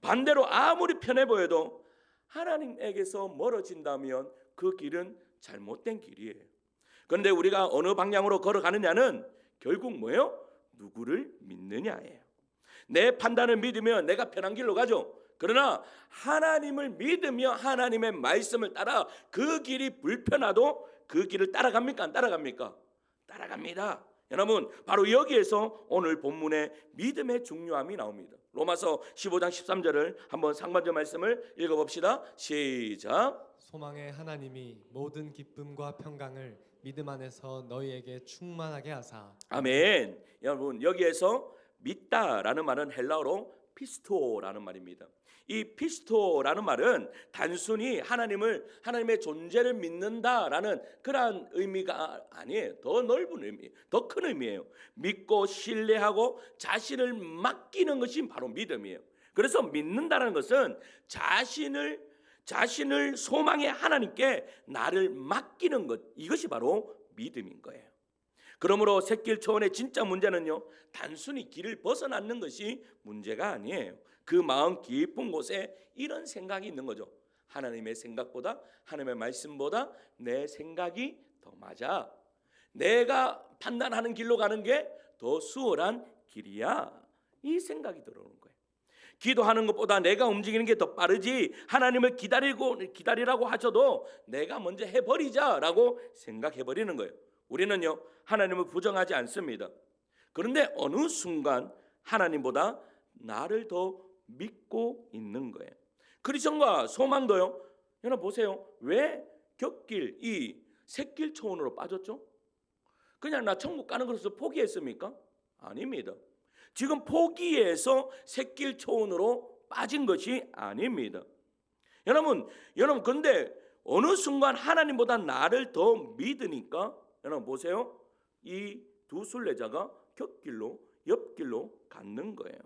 반대로 아무리 편해 보여도 하나님에게서 멀어진다면 그 길은 잘못된 길이에요. 그런데 우리가 어느 방향으로 걸어가느냐는 결국 뭐예요? 누구를 믿느냐예요. 내 판단을 믿으면 내가 편한 길로 가죠. 그러나 하나님을 믿으며 하나님의 말씀을 따라 그 길이 불편하도 그 길을 따라갑니까? 안 따라갑니까? 따라갑니다. 여러분, 바로 여기에서 오늘 본문의 믿음의 중요함이 나옵니다. 로마서 15장 13절을 한번 상반절 말씀을 읽어봅시다. 시작. 소망의 하나님이 모든 기쁨과 평강을 믿음 안에서 너희에게 충만하게 하사. 아멘. 여러분, 여기에서 믿다라는 말은 헬라어로 피스토라는 말입니다. 이 피스토라는 말은 단순히 하나님의 존재를 믿는다라는 그러한 의미가 아니에요. 더 넓은 의미, 더 큰 의미예요. 믿고 신뢰하고 자신을 맡기는 것이 바로 믿음이에요. 그래서 믿는다는 것은 자신을 소망의 하나님께 나를 맡기는 것, 이것이 바로 믿음인 거예요. 그러므로 새길 초원의 진짜 문제는요, 단순히 길을 벗어나는 것이 문제가 아니에요. 그 마음 깊은 곳에 이런 생각이 있는 거죠. 하나님의 생각보다, 하나님의 말씀보다 내 생각이 더 맞아. 내가 판단하는 길로 가는 게 더 수월한 길이야. 이 생각이 들어오는 거예요. 기도하는 것보다 내가 움직이는 게 더 빠르지, 하나님을 기다리라고 하셔도 내가 먼저 해버리자라고 생각해버리는 거예요. 우리는요, 하나님을 부정하지 않습니다. 그런데 어느 순간 하나님보다 나를 더 믿고 있는 거예요. 크리스천과 소망도요. 여러분 보세요. 왜 곁길 이 샛길 초원으로 빠졌죠? 그냥 나 천국 가는 것을 포기했습니까? 아닙니다. 지금 포기해서 샛길 초원으로 빠진 것이 아닙니다. 여러분 근데 어느 순간 하나님보다 나를 더 믿으니까 여러분 보세요. 이 두 순례자가 곁길로 옆길로 갔는 거예요.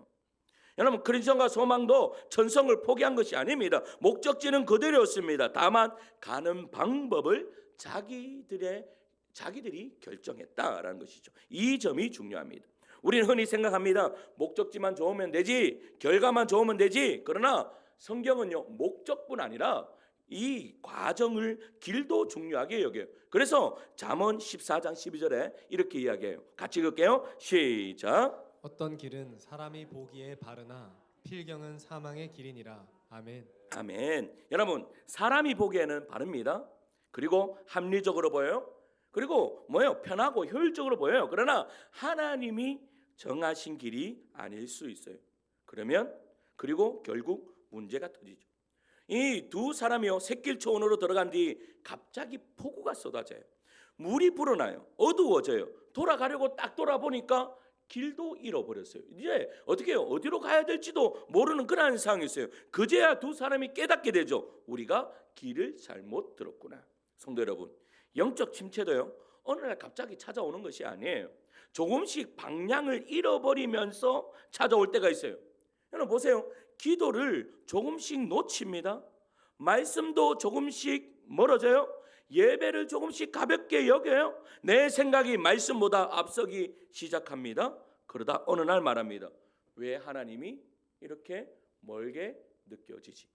여러분 크리스천과 소망도 천성을 포기한 것이 아닙니다. 목적지는 그대로였습니다. 다만 가는 방법을 자기들이 결정했다라는 것이죠. 이 점이 중요합니다. 우리는 흔히 생각합니다. 목적지만 좋으면 되지, 결과만 좋으면 되지. 그러나 성경은요, 목적뿐 아니라 이 과정을 길도 중요하게 여겨요. 그래서 잠언 14장 12절에 이렇게 이야기해요. 같이 읽을게요. 시작. 어떤 길은 사람이 보기에 바르나 필경은 사망의 길이니라. 아멘. 아멘. 여러분, 사람이 보기에는 바릅니다. 그리고 합리적으로 보여요. 그리고 편하고 효율적으로 보여요. 그러나 하나님이 정하신 길이 아닐 수 있어요. 그리고 결국 문제가 터지죠. 이 두 사람이요, 샛길 초원으로 들어간 뒤 갑자기 폭우가 쏟아져요. 물이 불어나요. 어두워져요. 돌아가려고 딱 돌아보니까 길도 잃어버렸어요. 이제 어떻게 해요? 어디로 가야 될지도 모르는 그런 상황이었어요. 그제야 두 사람이 깨닫게 되죠. 우리가 길을 잘못 들었구나. 성도 여러분, 영적 침체도요, 어느 날 갑자기 찾아오는 것이 아니에요. 조금씩 방향을 잃어버리면서 찾아올 때가 있어요. 여러분 보세요. 기도를 조금씩 놓칩니다. 말씀도 조금씩 멀어져요. 예배를 조금씩 가볍게 여겨요. 내 생각이 말씀보다 앞서기 시작합니다. 그러다 어느 날 말합니다. 왜 하나님이 이렇게 멀게 느껴지지?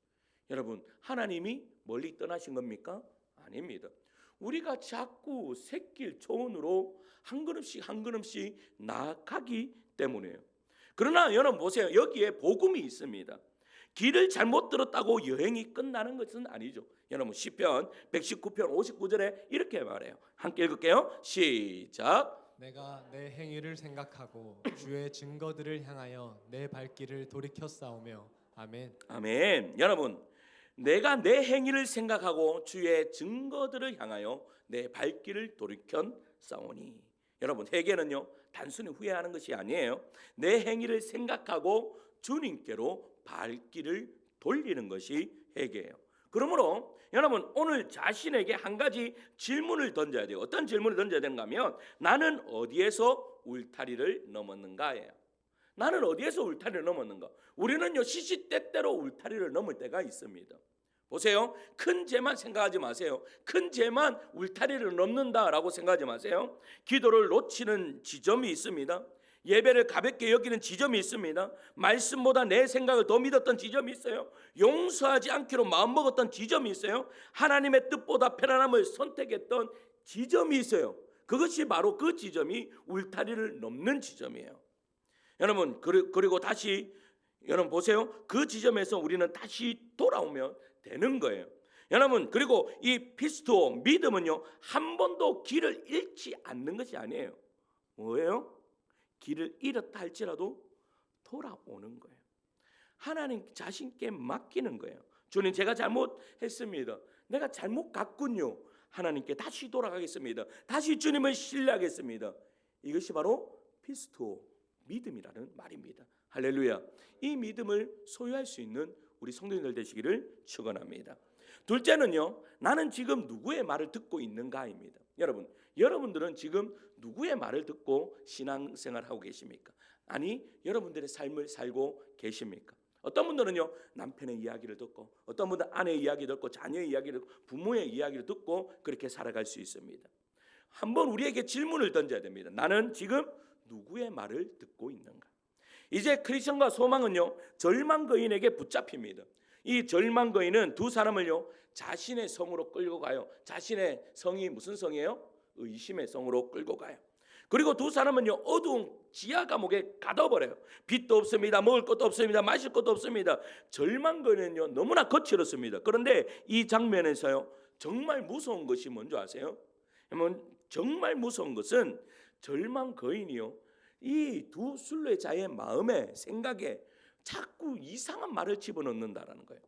여러분, 하나님이 멀리 떠나신 겁니까? 아닙니다. 우리가 자꾸 샛길 초원으로 한 걸음씩 나아가기 때문에요. 그러나 여러분 보세요. 여기에 복음이 있습니다. 길을 잘못 들었다고 여행이 끝나는 것은 아니죠. 여러분 시편 119편 59절에 이렇게 말해요. 함께 읽을게요. 시작. 내가 내 행위를 생각하고 주의 증거들을 향하여 내 발길을 돌이켜 싸우며. 아멘. 아멘. 여러분, 내가 내 행위를 생각하고 주의 증거들을 향하여 내 발길을 돌이켜 싸우니. 여러분, 회개는요 단순히 후회하는 것이 아니에요. 내 행위를 생각하고 주님께로 발길을 돌리는 것이 회개예요. 그러므로 여러분, 오늘 자신에게 한 가지 질문을 던져야 돼요. 어떤 질문을 던져야 되는가 하면, 나는 어디에서 울타리를 넘었는가예요. 나는 어디에서 울타리를 넘었는가. 우리는요 시시때때로 울타리를 넘을 때가 있습니다. 보세요, 큰 죄만 생각하지 마세요. 큰 죄만 울타리를 넘는다라고 생각하지 마세요. 기도를 놓치는 지점이 있습니다. 예배를 가볍게 여기는 지점이 있습니다. 말씀보다 내 생각을 더 믿었던 지점이 있어요. 용서하지 않기로 마음먹었던 지점이 있어요. 하나님의 뜻보다 편안함을 선택했던 지점이 있어요. 그것이 바로 그 지점이 울타리를 넘는 지점이에요. 여러분, 그리고 다시 여러분 보세요. 그 지점에서 우리는 다시 돌아오면 되는 거예요. 여러분, 그리고 이 피스토 믿음은요 한 번도 길을 잃지 않는 것이 아니에요. 뭐예요? 길을 잃었다 할지라도 돌아오는 거예요. 하나님 자신께 맡기는 거예요. 주님, 제가 잘못했습니다. 내가 잘못 갔군요. 하나님께 다시 돌아가겠습니다. 다시 주님을 신뢰하겠습니다. 이것이 바로 피스토 믿음이라는 말입니다. 할렐루야. 이 믿음을 소유할 수 있는 우리 성도님들 되시기를 축원합니다. 둘째는요, 나는 지금 누구의 말을 듣고 있는가입니다. 여러분들은 지금 누구의 말을 듣고 신앙생활하고 계십니까? 아니, 여러분들의 삶을 살고 계십니까? 어떤 분들은요 남편의 이야기를 듣고, 어떤 분들은 아내의 이야기를 듣고, 자녀의 이야기를 듣고, 부모의 이야기를 듣고 그렇게 살아갈 수 있습니다. 한번 우리에게 질문을 던져야 됩니다. 나는 지금 누구의 말을 듣고 있는가? 이제 크리스천과 소망은요 절망 거인에게 붙잡힙니다. 이 절망 거인은 두 사람을요 자신의 성으로 끌고 가요. 자신의 성이 무슨 성이에요? 의심의 성으로 끌고 가요. 그리고 두 사람은요 어두운 지하 감옥에 가둬버려요. 빛도 없습니다. 먹을 것도 없습니다. 마실 것도 없습니다. 절망 거인은요 너무나 거칠었습니다. 그런데 이 장면에서요 정말 무서운 것이 뭔지 아세요? 정말 무서운 것은 절망 거인이요 이 두 순례자의 마음에, 생각에 자꾸 이상한 말을 집어넣는다라는 거예요.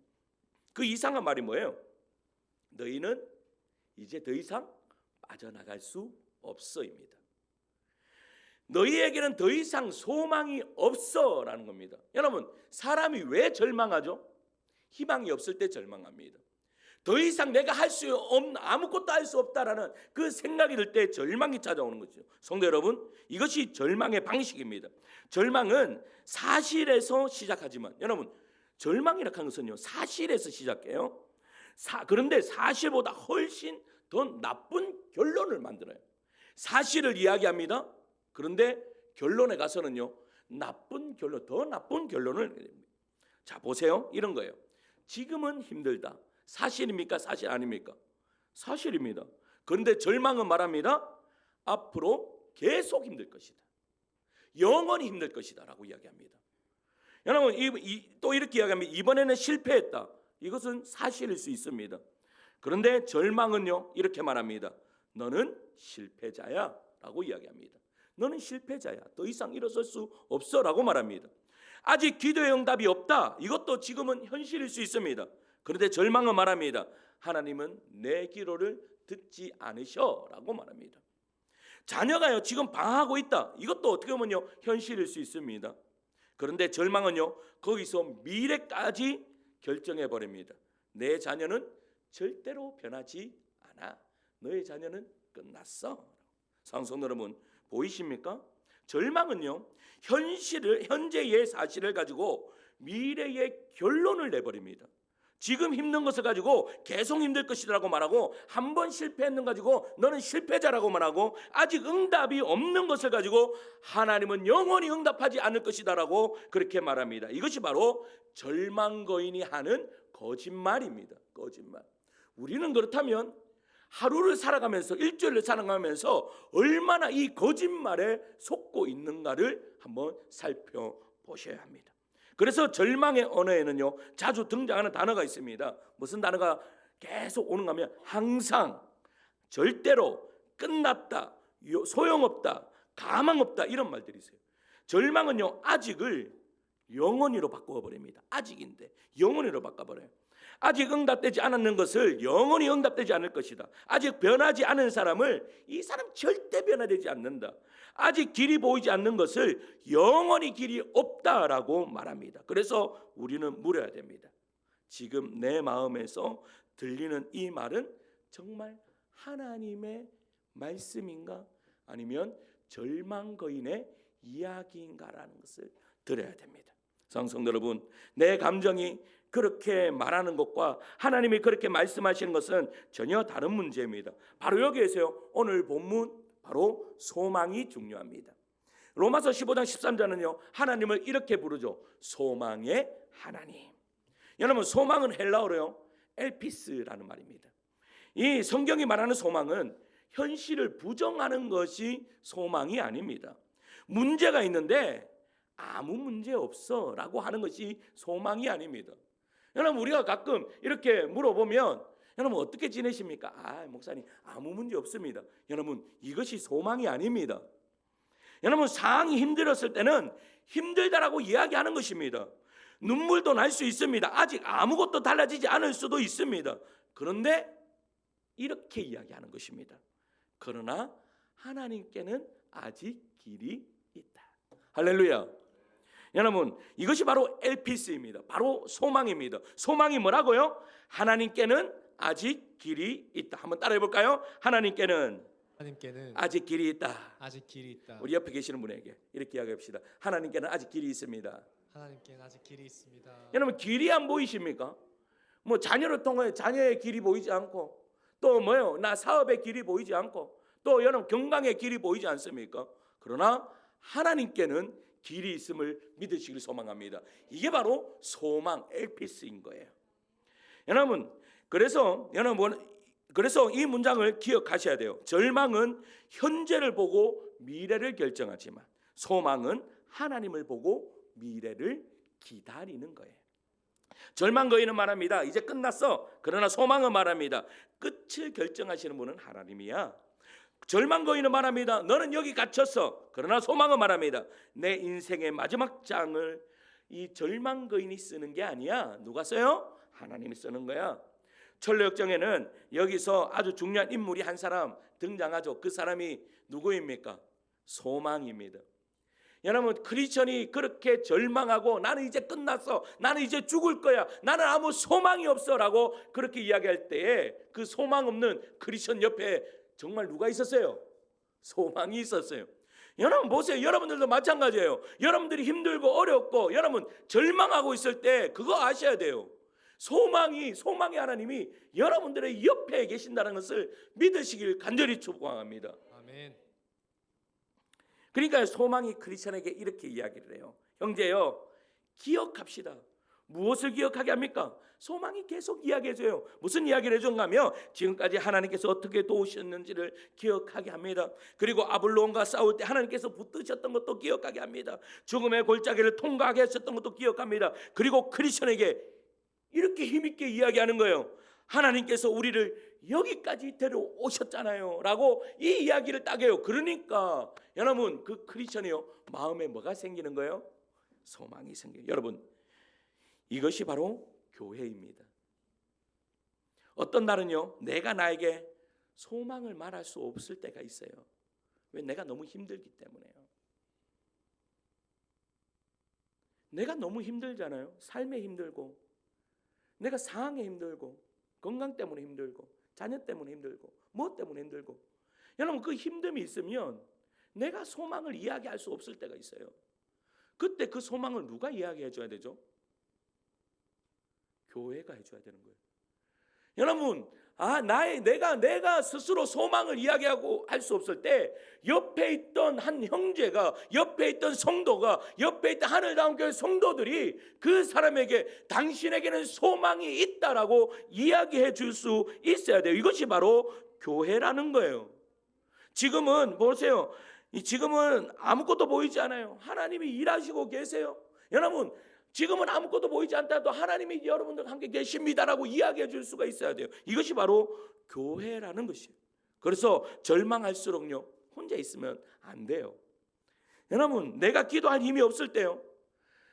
그 이상한 말이 뭐예요? 너희는 이제 더 이상 빠져나갈 수 없어입니다. 너희에게는 더 이상 소망이 없어라는 겁니다. 여러분, 사람이 왜 절망하죠? 희망이 없을 때 절망합니다. 더 이상 내가 할 수 없는, 아무것도 할 수 없다라는 그 생각이 들 때 절망이 찾아오는 거죠. 성도 여러분, 이것이 절망의 방식입니다. 절망은 사실에서 시작하지만, 여러분, 절망이라는 것은요 사실에서 시작해요. 그런데 사실보다 훨씬 더 나쁜 결론을 만들어요. 사실을 이야기합니다. 그런데 결론에 가서는요 나쁜 결론, 더 나쁜 결론을 내립니다. 자, 보세요. 이런 거예요. 지금은 힘들다. 사실입니까? 사실 아닙니까? 사실입니다. 그런데 절망은 말합니다. 앞으로 계속 힘들 것이다. 영원히 힘들 것이다 라고 이야기합니다. 여러분, 또 이렇게 이야기합니다. 이번에는 실패했다. 이것은 사실일 수 있습니다. 그런데 절망은요 이렇게 말합니다. 너는 실패자야 라고 이야기합니다. 너는 실패자야. 더 이상 일어설 수 없어 라고 말합니다. 아직 기도의 응답이 없다. 이것도 지금은 현실일 수 있습니다. 그런데 절망은 말합니다. 하나님은 내 기도를 듣지 않으셔 라고 말합니다. 자녀가요 지금 방황하고 있다. 이것도 어떻게 보면요 현실일 수 있습니다. 그런데 절망은요 거기서 미래까지 결정해 버립니다. 내 자녀는 절대로 변하지 않아. 너의 자녀는 끝났어. 성도 여러분, 보이십니까? 절망은요 현재의 사실을 가지고 미래의 결론을 내버립니다. 지금 힘든 것을 가지고 계속 힘들 것이라고 말하고, 한 번 실패했는 가지고 너는 실패자라고 말하고, 아직 응답이 없는 것을 가지고 하나님은 영원히 응답하지 않을 것이다라고 그렇게 말합니다. 이것이 바로 절망 거인이 하는 거짓말입니다. 거짓말. 우리는 그렇다면 하루를 살아가면서, 일주일을 살아가면서 얼마나 이 거짓말에 속고 있는가를 한번 살펴보셔야 합니다. 그래서 절망의 언어에는요 자주 등장하는 단어가 있습니다. 무슨 단어가 계속 오는가 하면 항상, 절대로, 끝났다, 소용없다, 가망 없다, 이런 말들이 있어요. 절망은요 아직을 영원히로 바꿔버립니다. 아직인데 영원히로 바꿔버려요. 아직 응답되지 않았는 것을 영원히 응답되지 않을 것이다. 아직 변하지 않은 사람을 이 사람 절대 변화되지 않는다. 아직 길이 보이지 않는 것을 영원히 길이 없다라고 말합니다. 그래서 우리는 물어야 됩니다. 지금 내 마음에서 들리는 이 말은 정말 하나님의 말씀인가? 아니면 절망거인의 이야기인가라는 것을 들어야 됩니다. 성도 여러분, 내 감정이 그렇게 말하는 것과 하나님이 그렇게 말씀하시는 것은 전혀 다른 문제입니다. 바로 여기에서요, 오늘 본문 바로 소망이 중요합니다. 로마서 15장 13절은요, 하나님을 이렇게 부르죠. 소망의 하나님. 여러분, 소망은 헬라어로요, 엘피스라는 말입니다. 이 성경이 말하는 소망은 현실을 부정하는 것이 소망이 아닙니다. 문제가 있는데 아무 문제 없어 라고 하는 것이 소망이 아닙니다. 여러분, 우리가 가끔 이렇게 물어보면 여러분 어떻게 지내십니까? 목사님 아무 문제 없습니다. 여러분, 이것이 소망이 아닙니다. 여러분, 상황이 힘들었을 때는 힘들다라고 이야기하는 것입니다. 눈물도 날 수 있습니다. 아직 아무것도 달라지지 않을 수도 있습니다. 그런데 이렇게 이야기하는 것입니다. 그러나 하나님께는 아직 길이 있다. 할렐루야. 여러분, 이것이 바로 엘피스입니다. 바로 소망입니다. 소망이 뭐라고요? 하나님께는 아직 길이 있다. 한번 따라해 볼까요? 하나님께는 아직 길이 있다. 아직 길이 있다. 우리 옆에 계시는 분에게 이렇게 이야기합시다. 하나님께는 아직 길이 있습니다. 하나님께는 아직 길이 있습니다. 여러분, 길이 안 보이십니까? 뭐 자녀를 통해 자녀의 길이 보이지 않고, 또 뭐요? 나 사업의 길이 보이지 않고, 또 여러분 건강의 길이 보이지 않습니까? 그러나 하나님께는 길이 있음을 믿으시길 소망합니다. 이게 바로 소망, 엘피스인 거예요. 여러분, 그래서 이 문장을 기억하셔야 돼요. 절망은 현재를 보고 미래를 결정하지만 소망은 하나님을 보고 미래를 기다리는 거예요. 절망거인은 말합니다. 이제 끝났어. 그러나 소망은 말합니다. 끝을 결정하시는 분은 하나님이야. 절망거인은 말합니다. 너는 여기 갇혔어. 그러나 소망은 말합니다. 내 인생의 마지막 장을 이 절망거인이 쓰는 게 아니야. 누가 써요? 하나님이 쓰는 거야. 철로역정에는 여기서 아주 중요한 인물이 한 사람 등장하죠. 그 사람이 누구입니까? 소망입니다. 여러분, 크리스천이 그렇게 절망하고 나는 이제 끝났어, 나는 이제 죽을 거야, 나는 아무 소망이 없어 라고 그렇게 이야기할 때에 그 소망 없는 크리스천 옆에 정말 누가 있었어요? 소망이 있었어요. 여러분 보세요. 여러분들도 마찬가지예요. 여러분들이 힘들고 어렵고 여러분 절망하고 있을 때 그거 아셔야 돼요. 소망의 하나님이 여러분들의 옆에 계신다는 것을 믿으시길 간절히 축복합니다. 아멘. 그러니까 소망이 크리스천에게 이렇게 이야기를 해요. 형제요, 기억합시다. 무엇을 기억하게 합니까? 소망이 계속 이야기해줘요. 무슨 이야기를 해준가 하면 지금까지 하나님께서 어떻게 도우셨는지를 기억하게 합니다. 그리고 아블론과 싸울 때 하나님께서 붙드셨던 것도 기억하게 합니다. 죽음의 골짜기를 통과하게 하셨던 것도 기억합니다. 그리고 크리스천에게 이렇게 힘있게 이야기하는 거예요. 하나님께서 우리를 여기까지 데려오셨잖아요 라고 이 이야기를 딱 해요. 그러니까 여러분 그 크리스천이요, 마음에 뭐가 생기는 거예요? 소망이 생겨요. 여러분, 이것이 바로 교회입니다. 어떤 날은요, 내가 나에게 소망을 말할 수 없을 때가 있어요. 왜? 내가 너무 힘들기 때문에요. 내가 너무 힘들잖아요. 삶에 힘들고, 내가 상황에 힘들고, 건강 때문에 힘들고, 자녀 때문에 힘들고, 무엇 때문에 힘들고. 여러분, 그 힘듦이 있으면 내가 소망을 이야기할 수 없을 때가 있어요. 그때 그 소망을 누가 이야기해 줘야 되죠? 교회가 해줘야 되는 거예요. 여러분, 내가 스스로 소망을 이야기하고 할 수 없을 때 옆에 있던 한 형제가, 옆에 있던 성도가, 옆에 있던 하늘다운교회 성도들이 그 사람에게 당신에게는 소망이 있다라고 이야기해 줄 수 있어야 돼요. 이것이 바로 교회라는 거예요. 지금은 보세요. 지금은 아무것도 보이지 않아요. 하나님이 일하시고 계세요. 여러분, 지금은 아무것도 보이지 않다도 하나님이 여러분들과 함께 계십니다라고 이야기해 줄 수가 있어야 돼요. 이것이 바로 교회라는 것이에요. 그래서 절망할수록요, 혼자 있으면 안 돼요. 여러분, 내가 기도할 힘이 없을 때요,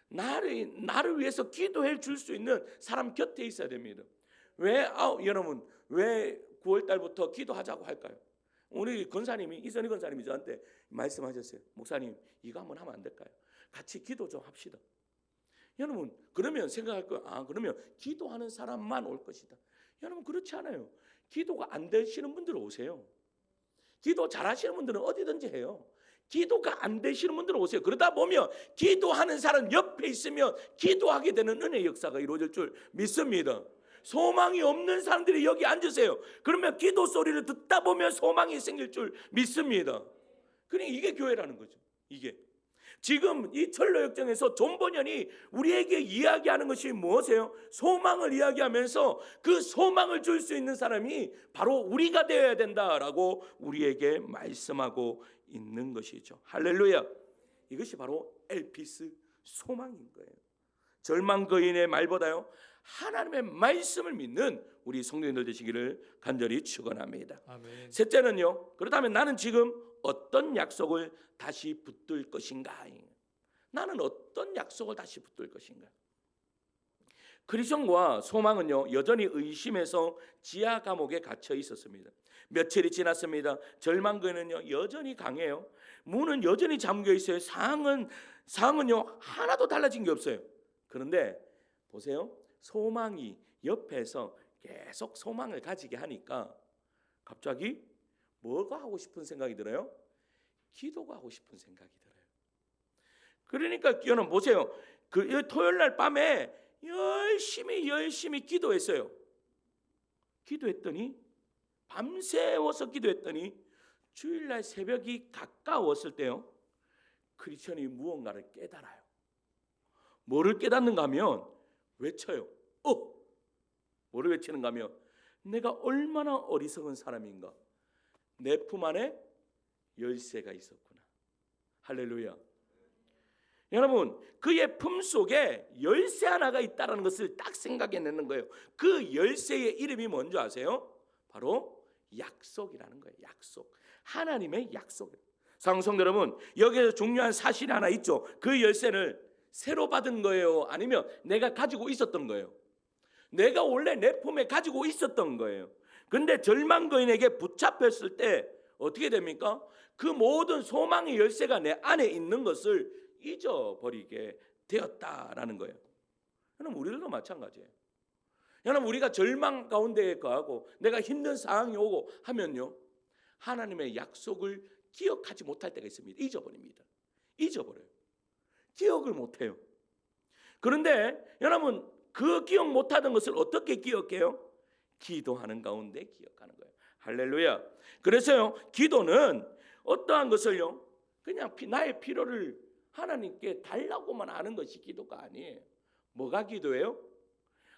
나를 위해서 기도해 줄 수 있는 사람 곁에 있어야 됩니다. 여러분 왜 9월 달부터 기도하자고 할까요? 우리 권사님이 이선희 권사님이 저한테 말씀하셨어요. 목사님 이거 한번 하면 안 될까요? 같이 기도 좀 합시다. 여러분 그러면 생각할 거예요. 그러면 기도하는 사람만 올 것이다. 여러분 그렇지 않아요. 기도가 안 되시는 분들 오세요. 기도 잘하시는 분들은 어디든지 해요. 기도가 안 되시는 분들은 오세요. 그러다 보면 기도하는 사람 옆에 있으면 기도하게 되는 은혜의 역사가 이루어질 줄 믿습니다. 소망이 없는 사람들이 여기 앉으세요. 그러면 기도 소리를 듣다 보면 소망이 생길 줄 믿습니다. 그러니까 이게 교회라는 거죠. 이게 지금 이 철로 역정에서 존 번연이 우리에게 이야기하는 것이 무엇이에요? 소망을 이야기하면서 그 소망을 줄 수 있는 사람이 바로 우리가 되어야 된다라고 우리에게 말씀하고 있는 것이죠. 할렐루야. 이것이 바로 엘피스 소망인 거예요. 절망 거인의 말보다요 하나님의 말씀을 믿는 우리 성도님들 되시기를 간절히 축원합니다. 아멘. 셋째는요. 그렇다면 나는 지금 어떤 약속을 다시 붙들 것인가? 나는 어떤 약속을 다시 붙들 것인가? 크리스천과 소망은요 여전히 의심에서 지하 감옥에 갇혀 있었습니다. 며칠이 지났습니다. 절망근은요 여전히 강해요. 문은 여전히 잠겨 있어요. 상황은요 하나도 달라진 게 없어요. 그런데 보세요. 소망이 옆에서 계속 소망을 가지게 하니까 갑자기 뭐가 하고 싶은 생각이 들어요? 기도가 하고 싶은 생각이 들어요. 그러니까 여러분 보세요. 그 토요일 날 밤에 열심히 기도했어요. 기도했더니 밤새워서 기도했더니 주일날 새벽이 가까웠을 때요 크리스천이 무언가를 깨달아요. 뭐를 깨닫는가 하면 외쳐요. 뭐를 외치는가 하면 내가 얼마나 어리석은 사람인가. 내 품 안에 열쇠가 있었구나. 할렐루야. 여러분 그의 품 속에 열쇠 하나가 있다는 것을 딱 생각해내는 거예요. 그 열쇠의 이름이 뭔지 아세요? 바로 약속이라는 거예요. 약속. 하나님의 약속. 사랑성도 여러분 여기에서 중요한 사실이 하나 있죠. 그 열쇠를 새로 받은 거예요? 아니면 내가 가지고 있었던 거예요? 내가 원래 내 품에 가지고 있었던 거예요. 근데 절망 거인에게 붙잡혔을 때 어떻게 됩니까? 그 모든 소망의 열쇠가 내 안에 있는 것을 잊어버리게 되었다라는 거예요. 여러분 우리들도 마찬가지예요. 여러분 우리가 절망 가운데에 가고 내가 힘든 상황이 오고 하면요 하나님의 약속을 기억하지 못할 때가 있습니다. 잊어버립니다. 잊어버려요. 기억을 못해요. 그런데 여러분 그 기억 못하던 것을 어떻게 기억해요? 기도하는 가운데 기억하는 거예요. 할렐루야. 그래서요 기도는 어떠한 것을요 그냥 나의 필요를 하나님께 달라고만 하는 것이 기도가 아니에요. 뭐가 기도예요?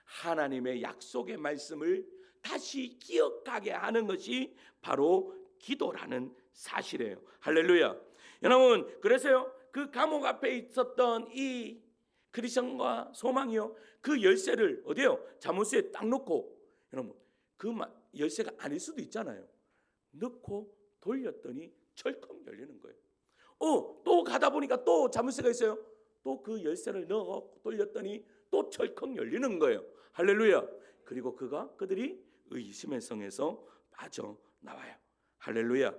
하나님의 약속의 말씀을 다시 기억하게 하는 것이 바로 기도라는 사실이에요. 할렐루야. 여러분 그래서요 그 감옥 앞에 있었던 이 크리스천과 소망이요 그 열쇠를 어디요? 자물쇠에 딱 넣고 여러분 그 열쇠가 아닐 수도 있잖아요. 넣고 돌렸더니 철컥 열리는 거예요. 또 가다 보니까 또 자물쇠가 있어요. 또 그 열쇠를 넣어 돌렸더니 또 철컥 열리는 거예요. 할렐루야. 그리고 그들이 의심의 성에서 빠져나와요. 할렐루야.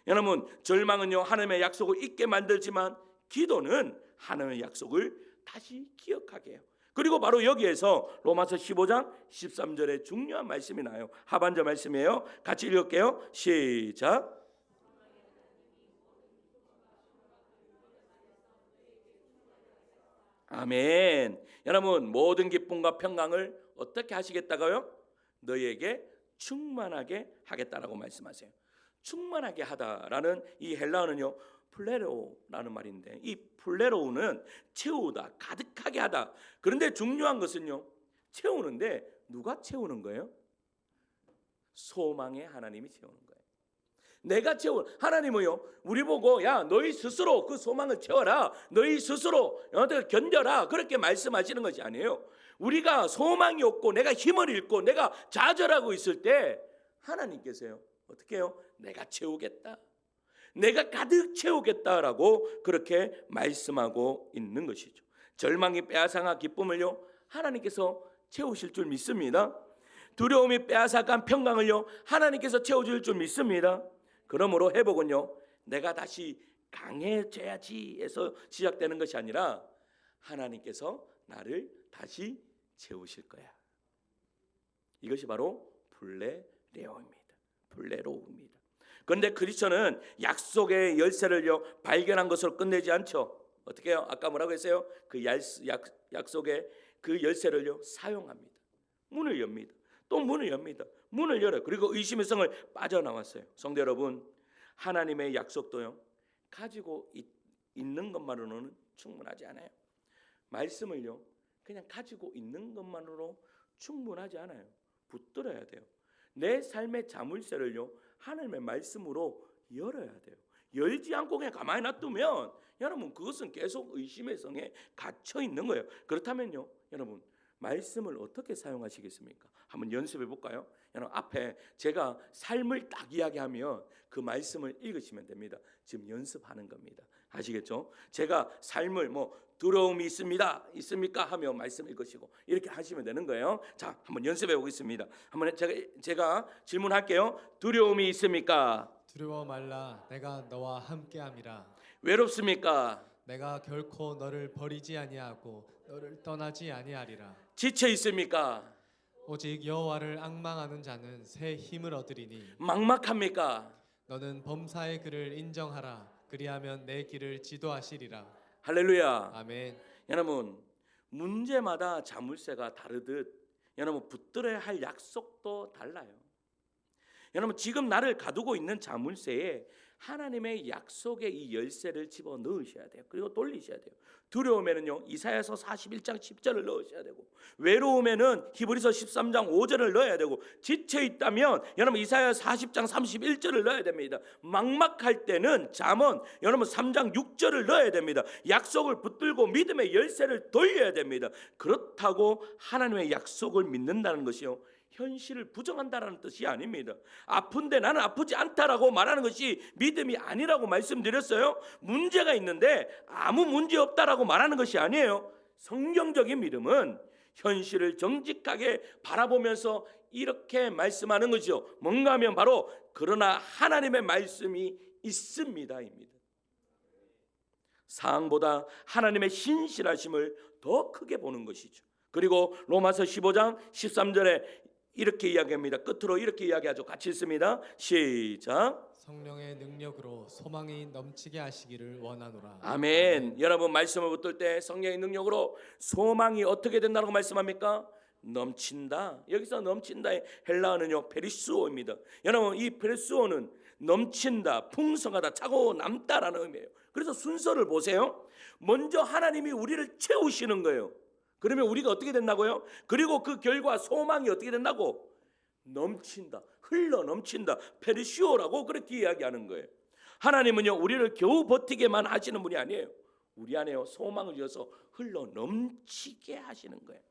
여러분 절망은요 하나님의 약속을 잊게 만들지만 기도는 하나님의 약속을 다시 기억하게 해요. 그리고 바로 여기에서 로마서 15장 13절에 중요한 말씀이 나요. 하반절 말씀이에요. 같이 읽을게요. 시작. 아멘. 여러분 모든 기쁨과 평강을 어떻게 하시겠다고요? 너희에게 충만하게 하겠다라고 말씀하세요. 충만하게 하다라는 이 헬라어는요 플레로라는 말인데 이 플레로우는 채우다, 가득하게 하다. 그런데 중요한 것은요 채우는데 누가 채우는 거예요? 소망의 하나님이 채우는 거예요. 내가 채우 하나님은요 우리 보고 야 너희 스스로 그 소망을 채워라, 너희 스스로 견뎌라 그렇게 말씀하시는 것이 아니에요. 우리가 소망이 없고 내가 힘을 잃고 내가 좌절하고 있을 때 하나님께서요 어떻게 해요? 내가 채우겠다, 내가 가득 채우겠다라고 그렇게 말씀하고 있는 것이죠. 절망이 빼앗아간 기쁨을요 하나님께서 채우실 줄 믿습니다. 두려움이 빼앗아간 평강을요 하나님께서 채워줄 줄 믿습니다. 그러므로 회복은요 내가 다시 강해져야지 해서 시작되는 것이 아니라 하나님께서 나를 다시 채우실 거야. 이것이 바로 블레레오입니다. 블레로우입니다. 그런데 크리스천은 약속의 열쇠를요 발견한 것으로 끝내지 않죠. 어떻게 해요? 아까 뭐라고 했어요? 그 약속의 그 열쇠를요 사용합니다. 문을 엽니다. 또 문을 엽니다. 문을 열어요. 그리고 의심의 성을 빠져나왔어요. 성도 여러분, 하나님의 약속도요 가지고 있는 것만으로는 충분하지 않아요. 말씀을요 그냥 가지고 있는 것만으로 충분하지 않아요. 붙들어야 돼요. 내 삶의 자물쇠를요 하나님의 말씀으로 열어야 돼요. 열지 않고 그냥 가만히 놔두면 여러분 그것은 계속 의심의 성에 갇혀 있는 거예요. 그렇다면요 여러분 말씀을 어떻게 사용하시겠습니까? 한번 연습해 볼까요? 여러분 앞에 제가 삶을 딱 이야기하면 그 말씀을 읽으시면 됩니다. 지금 연습하는 겁니다. 아시겠죠? 제가 삶을 두려움이 있습니까? 하며 말씀 읽으시고 이렇게 하시면 되는 거예요. 자, 한번 연습해 보겠습니다. 한번 제가 질문할게요. 두려움이 있습니까? 두려워 말라. 내가 너와 함께함이라. 외롭습니까? 내가 결코 너를 버리지 아니하고 너를 떠나지 아니하리라. 지쳐 있습니까? 오직 여호와를 앙망하는 자는 새 힘을 얻으리니. 막막합니까? 너는 범사의 그를 인정하라. 그리하면 내 길을 지도하시리라. 할렐루야. 아멘. 여러분 문제마다 자물쇠가 다르듯 여러분 붙들어야 할 약속도 달라요. 여러분 지금 나를 가두고 있는 자물쇠에 하나님의 약속의 이 열쇠를 집어 넣으셔야 돼요. 그리고 돌리셔야 돼요. 두려움에는요 이사야서 41장 10절을 넣으셔야 되고, 외로움에는 히브리서 13장 5절을 넣어야 되고, 지쳐 있다면 여러분 이사야 40장 31절을 넣어야 됩니다. 막막할 때는 잠언 여러분 3장 6절을 넣어야 됩니다. 약속을 붙들고 믿음의 열쇠를 돌려야 됩니다. 그렇다고 하나님의 약속을 믿는다는 것이요 현실을 부정한다라는 뜻이 아닙니다. 아픈데 나는 아프지 않다라고 말하는 것이 믿음이 아니라고 말씀드렸어요. 문제가 있는데 아무 문제 없다라고 말하는 것이 아니에요. 성경적인 믿음은 현실을 정직하게 바라보면서 이렇게 말씀하는 거죠. 뭔가 하면 바로 그러나 하나님의 말씀이 있습니다입니다. 상황보다 하나님의 신실하심을 더 크게 보는 것이죠. 그리고 로마서 15장 13절에 이렇게 이야기합니다. 끝으로 이렇게 이야기하죠. 같이 읽습니다. 시작. 성령의 능력으로 소망이 넘치게 하시기를 원하노라. 아멘. 여러분 말씀을 붙들 때 성령의 능력으로 소망이 어떻게 된다고 말씀합니까? 넘친다. 여기서 넘친다의 헬라어는요 페리수오입니다. 여러분 이 페리수오는 넘친다, 풍성하다, 차고 남다라는 의미예요. 그래서 순서를 보세요. 먼저 하나님이 우리를 채우시는 거예요. 그러면 우리가 어떻게 된다고요? 그리고 그 결과 소망이 어떻게 된다고? 넘친다, 흘러 넘친다, 페르시오라고 그렇게 이야기하는 거예요. 하나님은요 우리를 겨우 버티게만 하시는 분이 아니에요. 우리 안에요 소망을 주셔서 흘러 넘치게 하시는 거예요.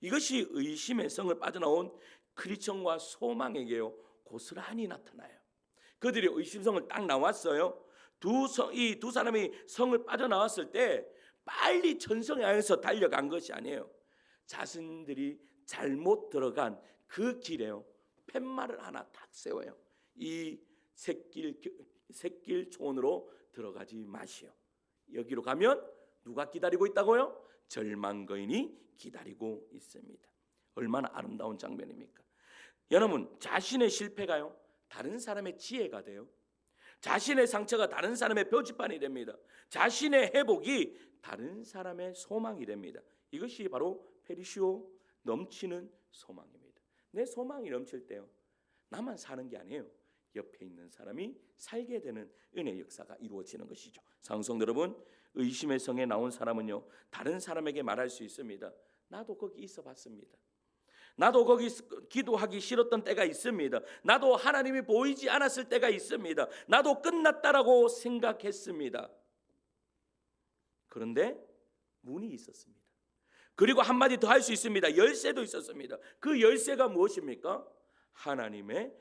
이것이 의심의 성을 빠져나온 크리스천과 소망에게요 고스란히 나타나요. 그들이 의심성을 딱 나왔어요. 이 두 사람이 성을 빠져나왔을 때 빨리 천성에 향해서 달려간 것이 아니에요. 자신들이 잘못 들어간 그 길에요 팻말을 하나 딱 세워요. 이 샛길 촌으로 들어가지 마시오. 여기로 가면 누가 기다리고 있다고요? 절망거인이 기다리고 있습니다. 얼마나 아름다운 장면입니까? 여러분 자신의 실패가요 다른 사람의 지혜가 돼요. 자신의 상처가 다른 사람의 뼈짓반이 됩니다. 자신의 회복이 다른 사람의 소망이 됩니다. 이것이 바로 페리시오 넘치는 소망입니다. 내 소망이 넘칠 때요 나만 사는 게 아니에요. 옆에 있는 사람이 살게 되는 은혜의 역사가 이루어지는 것이죠. 상성 여러분, 의심의 성에 나온 사람은요 다른 사람에게 말할 수 있습니다. 나도 거기 있어 봤습니다. 나도 거기 기도하기 싫었던 때가 있습니다. 나도 하나님이 보이지 않았을 때가 있습니다. 나도 끝났다라고 생각했습니다. 그런데 문이 있었습니다. 그리고 한마디 더 할 수 있습니다. 열쇠도 있었습니다. 그 열쇠가 무엇입니까? 하나님의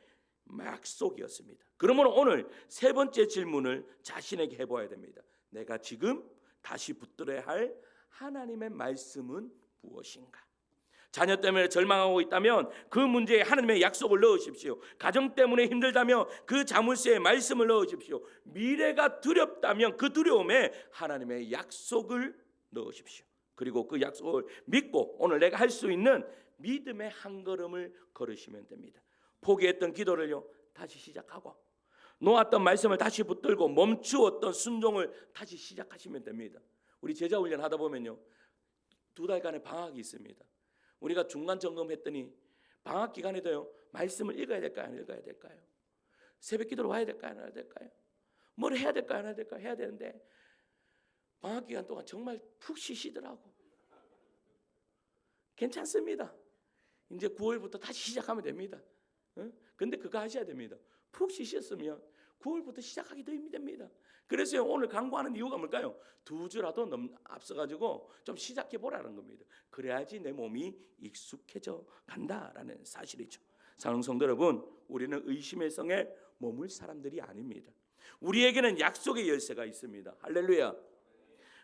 약속이었습니다. 그러면 오늘 세 번째 질문을 자신에게 해봐야 됩니다. 내가 지금 다시 붙들어야 할 하나님의 말씀은 무엇인가? 자녀 때문에 절망하고 있다면 그 문제에 하나님의 약속을 넣으십시오. 가정 때문에 힘들다면 그 자물쇠에 말씀을 넣으십시오. 미래가 두렵다면 그 두려움에 하나님의 약속을 넣으십시오. 그리고 그 약속을 믿고 오늘 내가 할 수 있는 믿음의 한 걸음을 걸으시면 됩니다. 포기했던 기도를요 다시 시작하고, 놓았던 말씀을 다시 붙들고 멈추었던 순종을 다시 시작하시면 됩니다. 우리 제자 훈련 하다 보면요 2달간의 방학이 있습니다. 우리가 중간 점검했더니 방학 기간에도요 말씀을 읽어야 될까요, 안 읽어야 될까요? 새벽 기도를 와야 될까요, 안 와야 될까요? 뭘 해야 될까요, 안 해야 될까요? 해야 되는데 방학 기간 동안 정말 푹 쉬시더라고. 괜찮습니다. 이제 9월부터 다시 시작하면 됩니다. 근데 그거 하셔야 됩니다. 푹 쉬셨으면 9월부터 시작하기도 힘듭니다. 그래서 오늘 강구하는 이유가 뭘까요? 2주라도 앞서가지고 좀 시작해 보라는 겁니다. 그래야지 내 몸이 익숙해져 간다라는 사실이죠. 사랑하는 성도 여러분, 우리는 의심의 성에 머물 사람들이 아닙니다. 우리에게는 약속의 열쇠가 있습니다. 할렐루야.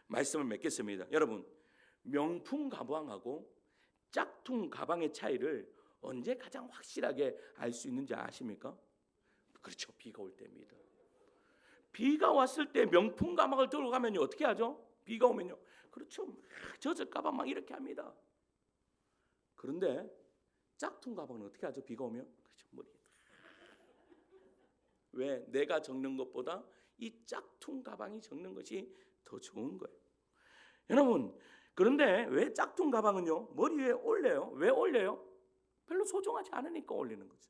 말씀을 맺겠습니다. 여러분, 명품 가방하고 짝퉁 가방의 차이를 언제 가장 확실하게 알 수 있는지 아십니까? 그렇죠, 비가 올 때입니다. 비가 왔을 때 명품 가방을 들고 가면요 어떻게 하죠? 비가 오면요, 그렇죠, 젖을까봐 막 이렇게 합니다. 그런데 짝퉁 가방은 어떻게 하죠? 비가 오면 그렇죠, 머리에. 왜? 내가 적는 것보다 이 짝퉁 가방이 적는 것이 더 좋은 거예요. 여러분, 그런데 왜 짝퉁 가방은요 머리 위에 올려요? 왜 올려요? 별로 소중하지 않으니까 올리는 거죠.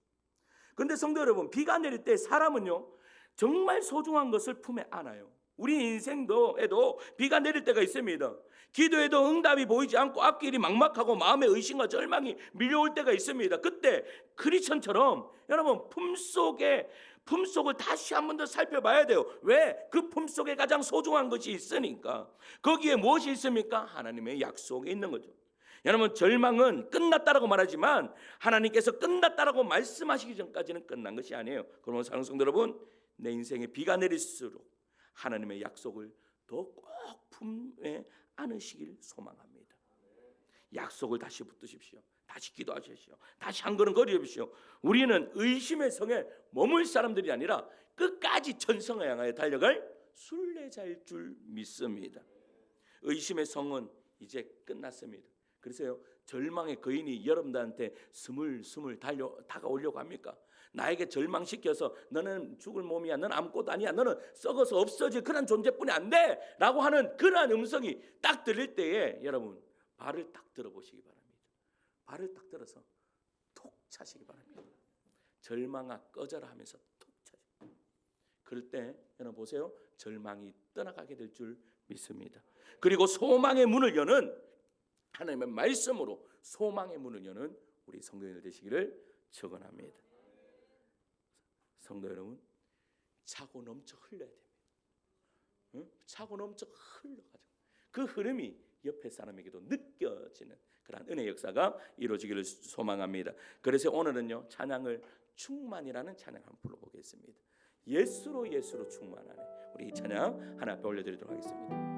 그런데 성도 여러분, 비가 내릴 때 사람은요 정말 소중한 것을 품에 안아요. 우리 인생에도 비가 내릴 때가 있습니다. 기도해도 응답이 보이지 않고 앞길이 막막하고 마음의 의심과 절망이 밀려올 때가 있습니다. 그때 크리스천처럼 여러분 품속을 다시 한 번 더 살펴봐야 돼요. 왜? 그 품속에 가장 소중한 것이 있으니까. 거기에 무엇이 있습니까? 하나님의 약속이 있는 거죠. 여러분, 절망은 끝났다라고 말하지만 하나님께서 끝났다라고 말씀하시기 전까지는 끝난 것이 아니에요. 그러면 사랑하는 성도 여러분, 내 인생에 비가 내릴수록 하나님의 약속을 더 꼭 품에 안으시길 소망합니다. 약속을 다시 붙드십시오. 다시 기도하십시오. 다시 한 걸음 걸으십시오. 우리는 의심의 성에 머물 사람들이 아니라 끝까지 천성을 향하여 달려갈 순례자일 줄 믿습니다. 의심의 성은 이제 끝났습니다. 그래서요 절망의 거인이 여러분들한테 스물스물 다가오려고 합니까? 나에게 절망시켜서 너는 죽을 몸이야, 너는 아무것도 아니야, 너는 썩어서 없어질 그런 존재뿐이 안 돼 라고 하는 그러한 음성이 딱 들릴 때에 여러분 발을 딱 들어보시기 바랍니다. 발을 딱 들어서 톡 차시기 바랍니다. 절망아 꺼져라 하면서 톡 차시기. 그럴 때 여러분 보세요, 절망이 떠나가게 될 줄 믿습니다. 그리고 소망의 문을 여는 하나님의 말씀으로 소망의 문을 여는 우리 성도님들 되시기를 축원합니다. 성도 여러분, 차고 넘쳐 흘러야 됩니다. 응? 차고 넘쳐 흘러가죠. 그 흐름이 옆에 사람에게도 느껴지는 그런 은혜 역사가 이루어지기를 소망합니다. 그래서 오늘은요 찬양을 충만이라는 찬양 한번 불러보겠습니다. 예수로 충만하네. 우리 이 찬양 하나 앞에 올려드리도록 하겠습니다.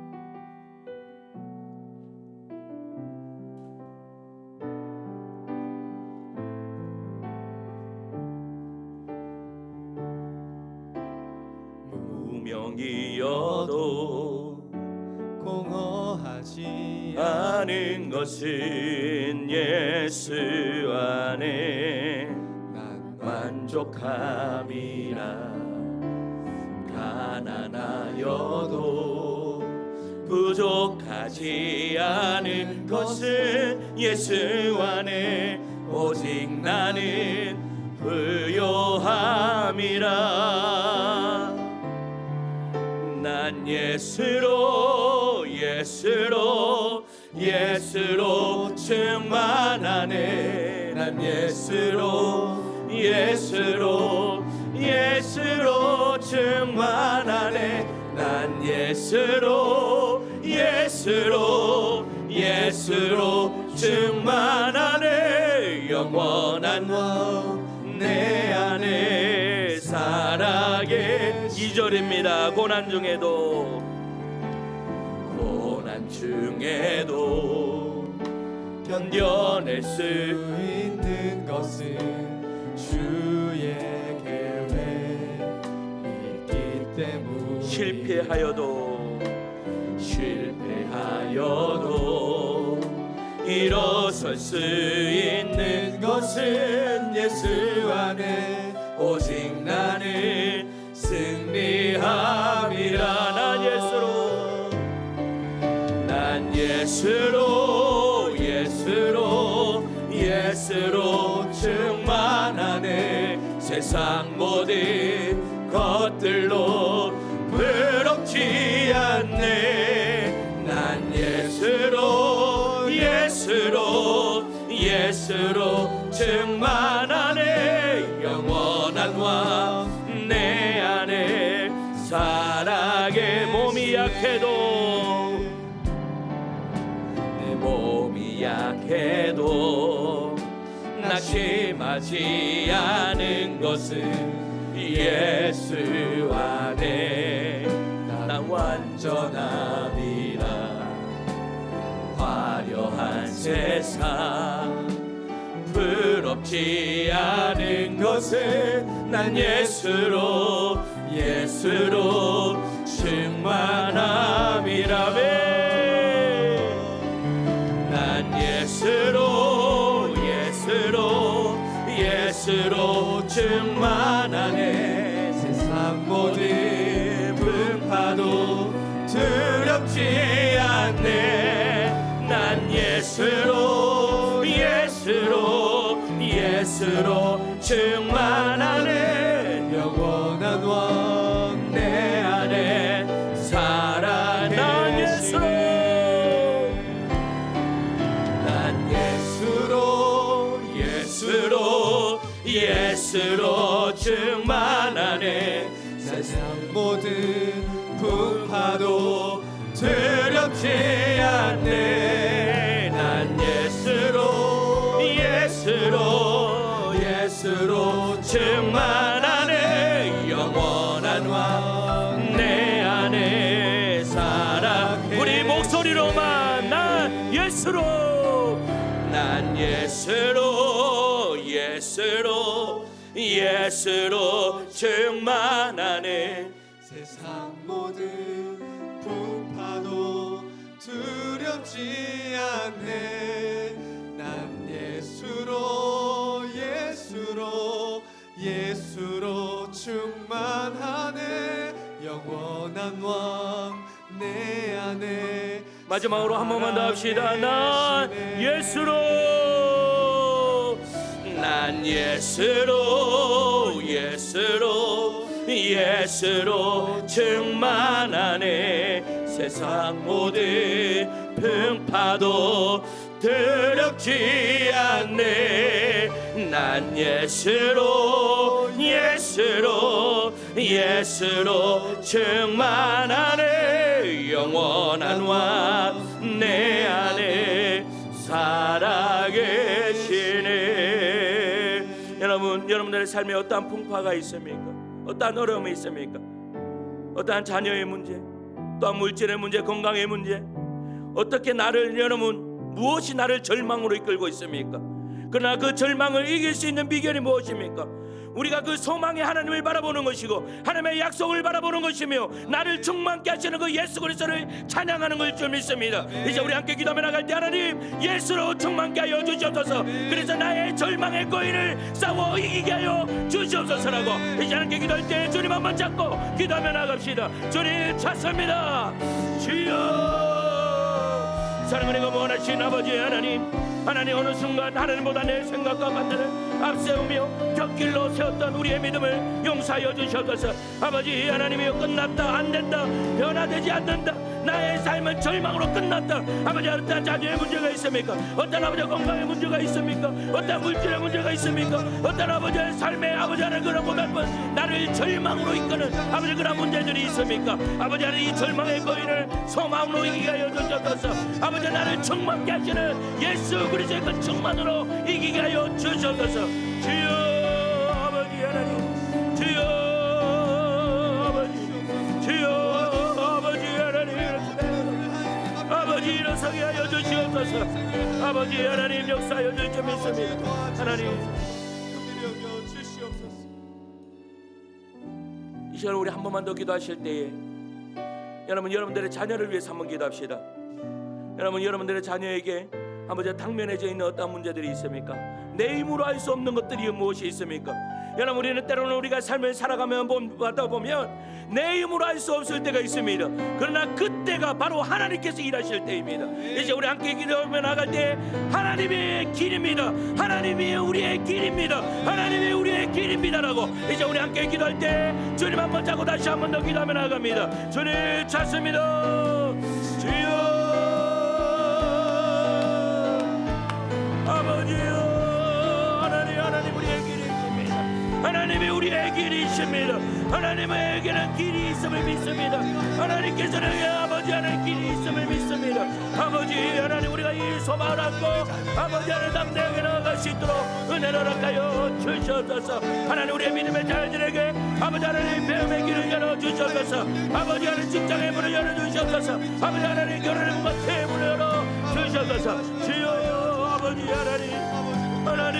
무명이어도 공허하지 않은 것은 예수 안에 난 만족함이라. 가난하여도 부족하지 않은 것은 예수 안에 오직 나는 부요함이라. 난 예수로 충만하네. 난 예수로 충만하네. 난 예수로 충만하네. 영원한 내 안에 살아계. 2절입니다. 고난 중에도 견뎌낼 수 있는 것은 주의 계획이기 때문에 실패하여도 일어설 수 있는 것은 예수 안에 오직 나는 승리함이라. 난 예수로 충만하네. 세상 모든 것들로 부럽지 않네. 난 예수로 충만하네. 영원한 왕 내 안에 사랑의 몸이 약해도 내 몸이 약해도 낙심하지 않은 것은 예수 안에 난 완전함이라. 화려한 세상 부럽지 않은 것은 난 예수로 충만함이라며. 난 예수로 충만하네. 세상 모든 풍파도 두렵지 않네. 난 예수로 충만하네. 영원한 왕 내 안에 살아계시네. 난 예수로 충만하네. 세상 모든 풍파도 두렵지 않네. 난 예수로 충만하네. 영원한 왕 내 안에 살아. 우리 목소리로만 난 예수로 충만하네. 세상 모든 풍파도 두렵지 않네. 난 예수로 충만하네. 영원한 왕 내 안에. 마지막으로 한 번만 더 합시다. 난 예수로 충만하네. 세상 모든 풍파도 두렵지 않네. 난 예수로 충만하네. 영원한 왕 내 안에 살아계시네. 여러분들의 삶에 어떠한 풍파가 있습니까? 어떠한 어려움이 있습니까? 어떠한 자녀의 문제, 또한 물질의 문제, 건강의 문제, 어떻게 무엇이 나를 절망으로 이끌고 있습니까? 그러나 그 절망을 이길 수 있는 비결이 무엇입니까? 우리가 그 소망의 하나님을 바라보는 것이고 하나님의 약속을 바라보는 것이며 나를 충만케 하시는 그 예수 그리스도를 찬양하는 걸 줄 믿습니다. 이제 우리 함께 기도하며 나갈 때 하나님 예수로 충만케 하여 주시옵소서. 그래서 나의 절망의 거인을 싸워 이기게 하여 주시옵소서라고 이제 함께 기도할 때 주님 한번 잡고 기도하며 나갑시다. 주님 찾습니다. 주여. 사랑하는 거 원하신 아버지 하나님 어느 순간 하나님보다 내 생각과 판단을 앞세우며 곁길로 세웠던 우리의 믿음을 용서하여 주시옵소서. 아버지 하나님이여, 끝났다, 안된다, 변화되지 않는다, 나의 삶은 절망으로 끝났다. 아버지, 어떤 자녀의 문제가 있습니까? 어떤 아버지 건강의 문제가 있습니까? 어떤 물질의 문제가 있습니까? 어떤 아버지의 삶에 아버지 하나님 그런 고달픈 나를 절망으로 이끄는 아버지 그런 문제들이 있습니까? 아버지 하나님 이 절망의 거인을 소망으로 이기게 하여 주시옵소서. 아버지 나를 충만케 하시는 예수 그리스도의 그 충만으로 이기게 하여 주시옵소서. 주여 아버지 하나님, 주여 아버지 하나님, 아버지 일어서게 하여 주시옵소서. 주셔서 아버지 하나님 역사하여 줄 줄 믿습니다. 하나님 이 시간 우리 한 번만 더 기도하실 때에 여러분들의 자녀를 위해서 한번 기도합시다. 여러분들의 자녀에게 아버지 당면해져 있는 어떤 문제들이 있습니까? 내 힘으로 할 수 없는 것들이 무엇이 있습니까? 여러분 우리는 때로는 우리가 삶을 살아가면 보면 내 힘으로 할 수 없을 때가 있습니다. 그러나 그때가 바로 하나님께서 일하실 때입니다. 이제 우리 함께 기도하며 나갈 때 하나님의 길입니다. 하나님이 우리의 길입니다. 하나님이 우리의 길입니다라고 이제 우리 함께 기도할 때 주님 한번 자고 다시 한번 더 기도하며 나갑니다. 주님 찾습니다. 주여 아버지요 하나님 우리의 길이십니다. 하나님이 우리의 길이십니다. 하나님에게는 길이 있음을 믿습니다. 하나님께서는 아버지 하나님 길이 있음을 믿습니다. 아버지 하나님 우리가 이 소망을 안고 아버지 하나님 당대하게 나아갈 수 있도록 은혜를 허락하여 주시옵소서. 하나님 우리의 믿음의 자녀들에게 아버지 하나님 배움의 길을 열어주시옵소서. 아버지 하나님 직장의 문을 열어주시옵소서. 아버지 하나님 결혼의 문과 태의 문을 열어주시옵소서. 주여 아버지 하나님 하나님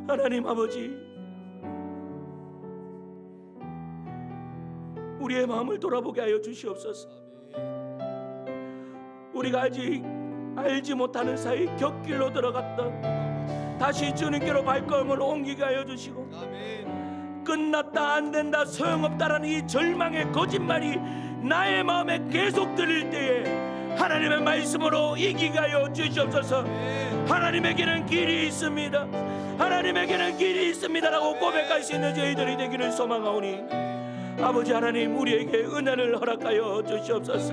하나님 아버지 우리의 마음을 돌아보게 하여 주시옵소서. 우리가 아직 알지 못하는 사이 곁길로 들어갔던 다시 주님께로 발걸음을 옮기게 하여 주시고 끝났다 안된다 소용없다라는 이 절망의 거짓말이 나의 마음에 계속 들릴 때에 하나님의 말씀으로 이기게 하여 주시옵소서. 하나님에게는 길이 있습니다. 하나님에게는 길이 있습니다라고 고백할 수 있는 저희들이 되기를 소망하오니 아버지 하나님 우리에게 은혜를 허락하여 주시옵소서.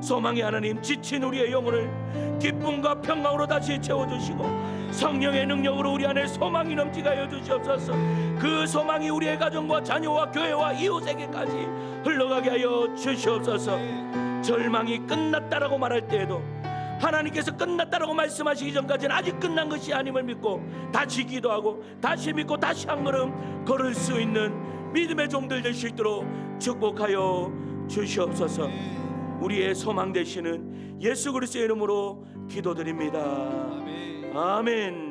소망의 하나님 지친 우리의 영혼을 기쁨과 평강으로 다시 채워주시고 성령의 능력으로 우리 안에 소망이 넘치게 하여 주시옵소서. 그 소망이 우리의 가정과 자녀와 교회와 이웃에게까지 흘러가게 하여 주시옵소서. 절망이 끝났다라고 말할 때에도 하나님께서 끝났다라고 말씀하시기 전까지는 아직 끝난 것이 아님을 믿고 다시 기도하고 다시 믿고 다시 한 걸음 걸을 수 있는 믿음의 종들 될 수 있도록 축복하여 주시옵소서. 우리의 소망 되시는 예수 그리스도의 이름으로 기도드립니다. 아멘.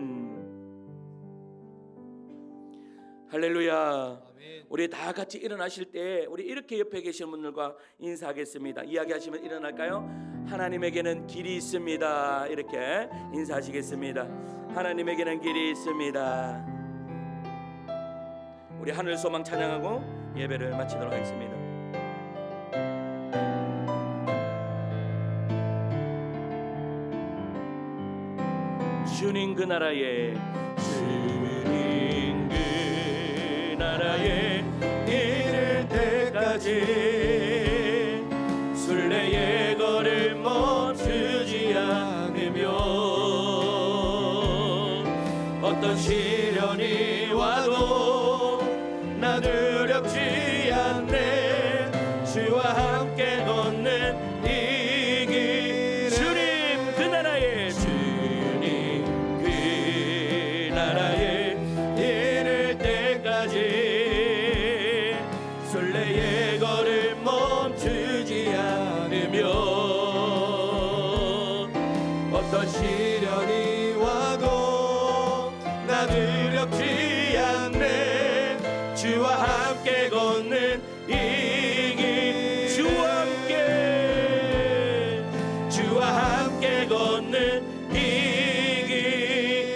할렐루야. 우리 다 같이 일어나실 때 우리 이렇게 옆에 계신 분들과 인사하겠습니다. 이야기하시면 일어날까요? 하나님에게는 길이 있습니다. 이렇게 인사하시겠습니다. 하나님에게는 길이 있습니다. 우리 하늘 소망 찬양하고 예배를 마치도록 하겠습니다. 주님 그 나라에 주님 그 나라에 이를 때까지 순례의 걸을 멈추지 않으면 어떤 시련이 와도 나 두렵지 않네. 주와 함께 걷는 이 길 주님 그 나라에 주님 그 나라에 이를 때까지 순례의 걸을 멈추지 않으면 어떤 시련이 와도 나 두렵지 않네. 주와 함께 걷는 이 길 주와 함께 걷는 이 길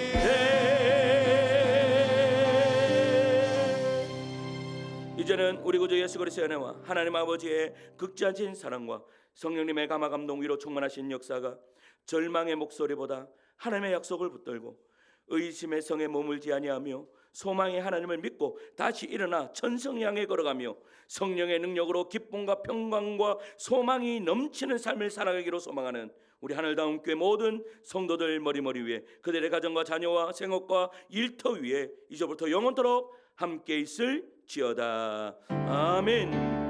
이제는 우리 구주 예수 그리스도의 은혜와 하나님 아버지의 극자진 사랑과 성령님의 감화 감동 위로 충만하신 역사가 절망의 목소리보다 하나님의 약속을 붙들고 의심의 성에 머물지 아니하며 소망의 하나님을 믿고 다시 일어나 천성 향해 걸어가며 성령의 능력으로 기쁨과 평강과 소망이 넘치는 삶을 살아가기로 소망하는 우리 하늘다운 교회 모든 성도들 머리머리 위에 그들의 가정과 자녀와 생업과 일터 위에 이제부터 영원토록 함께 있을지어다. 아멘.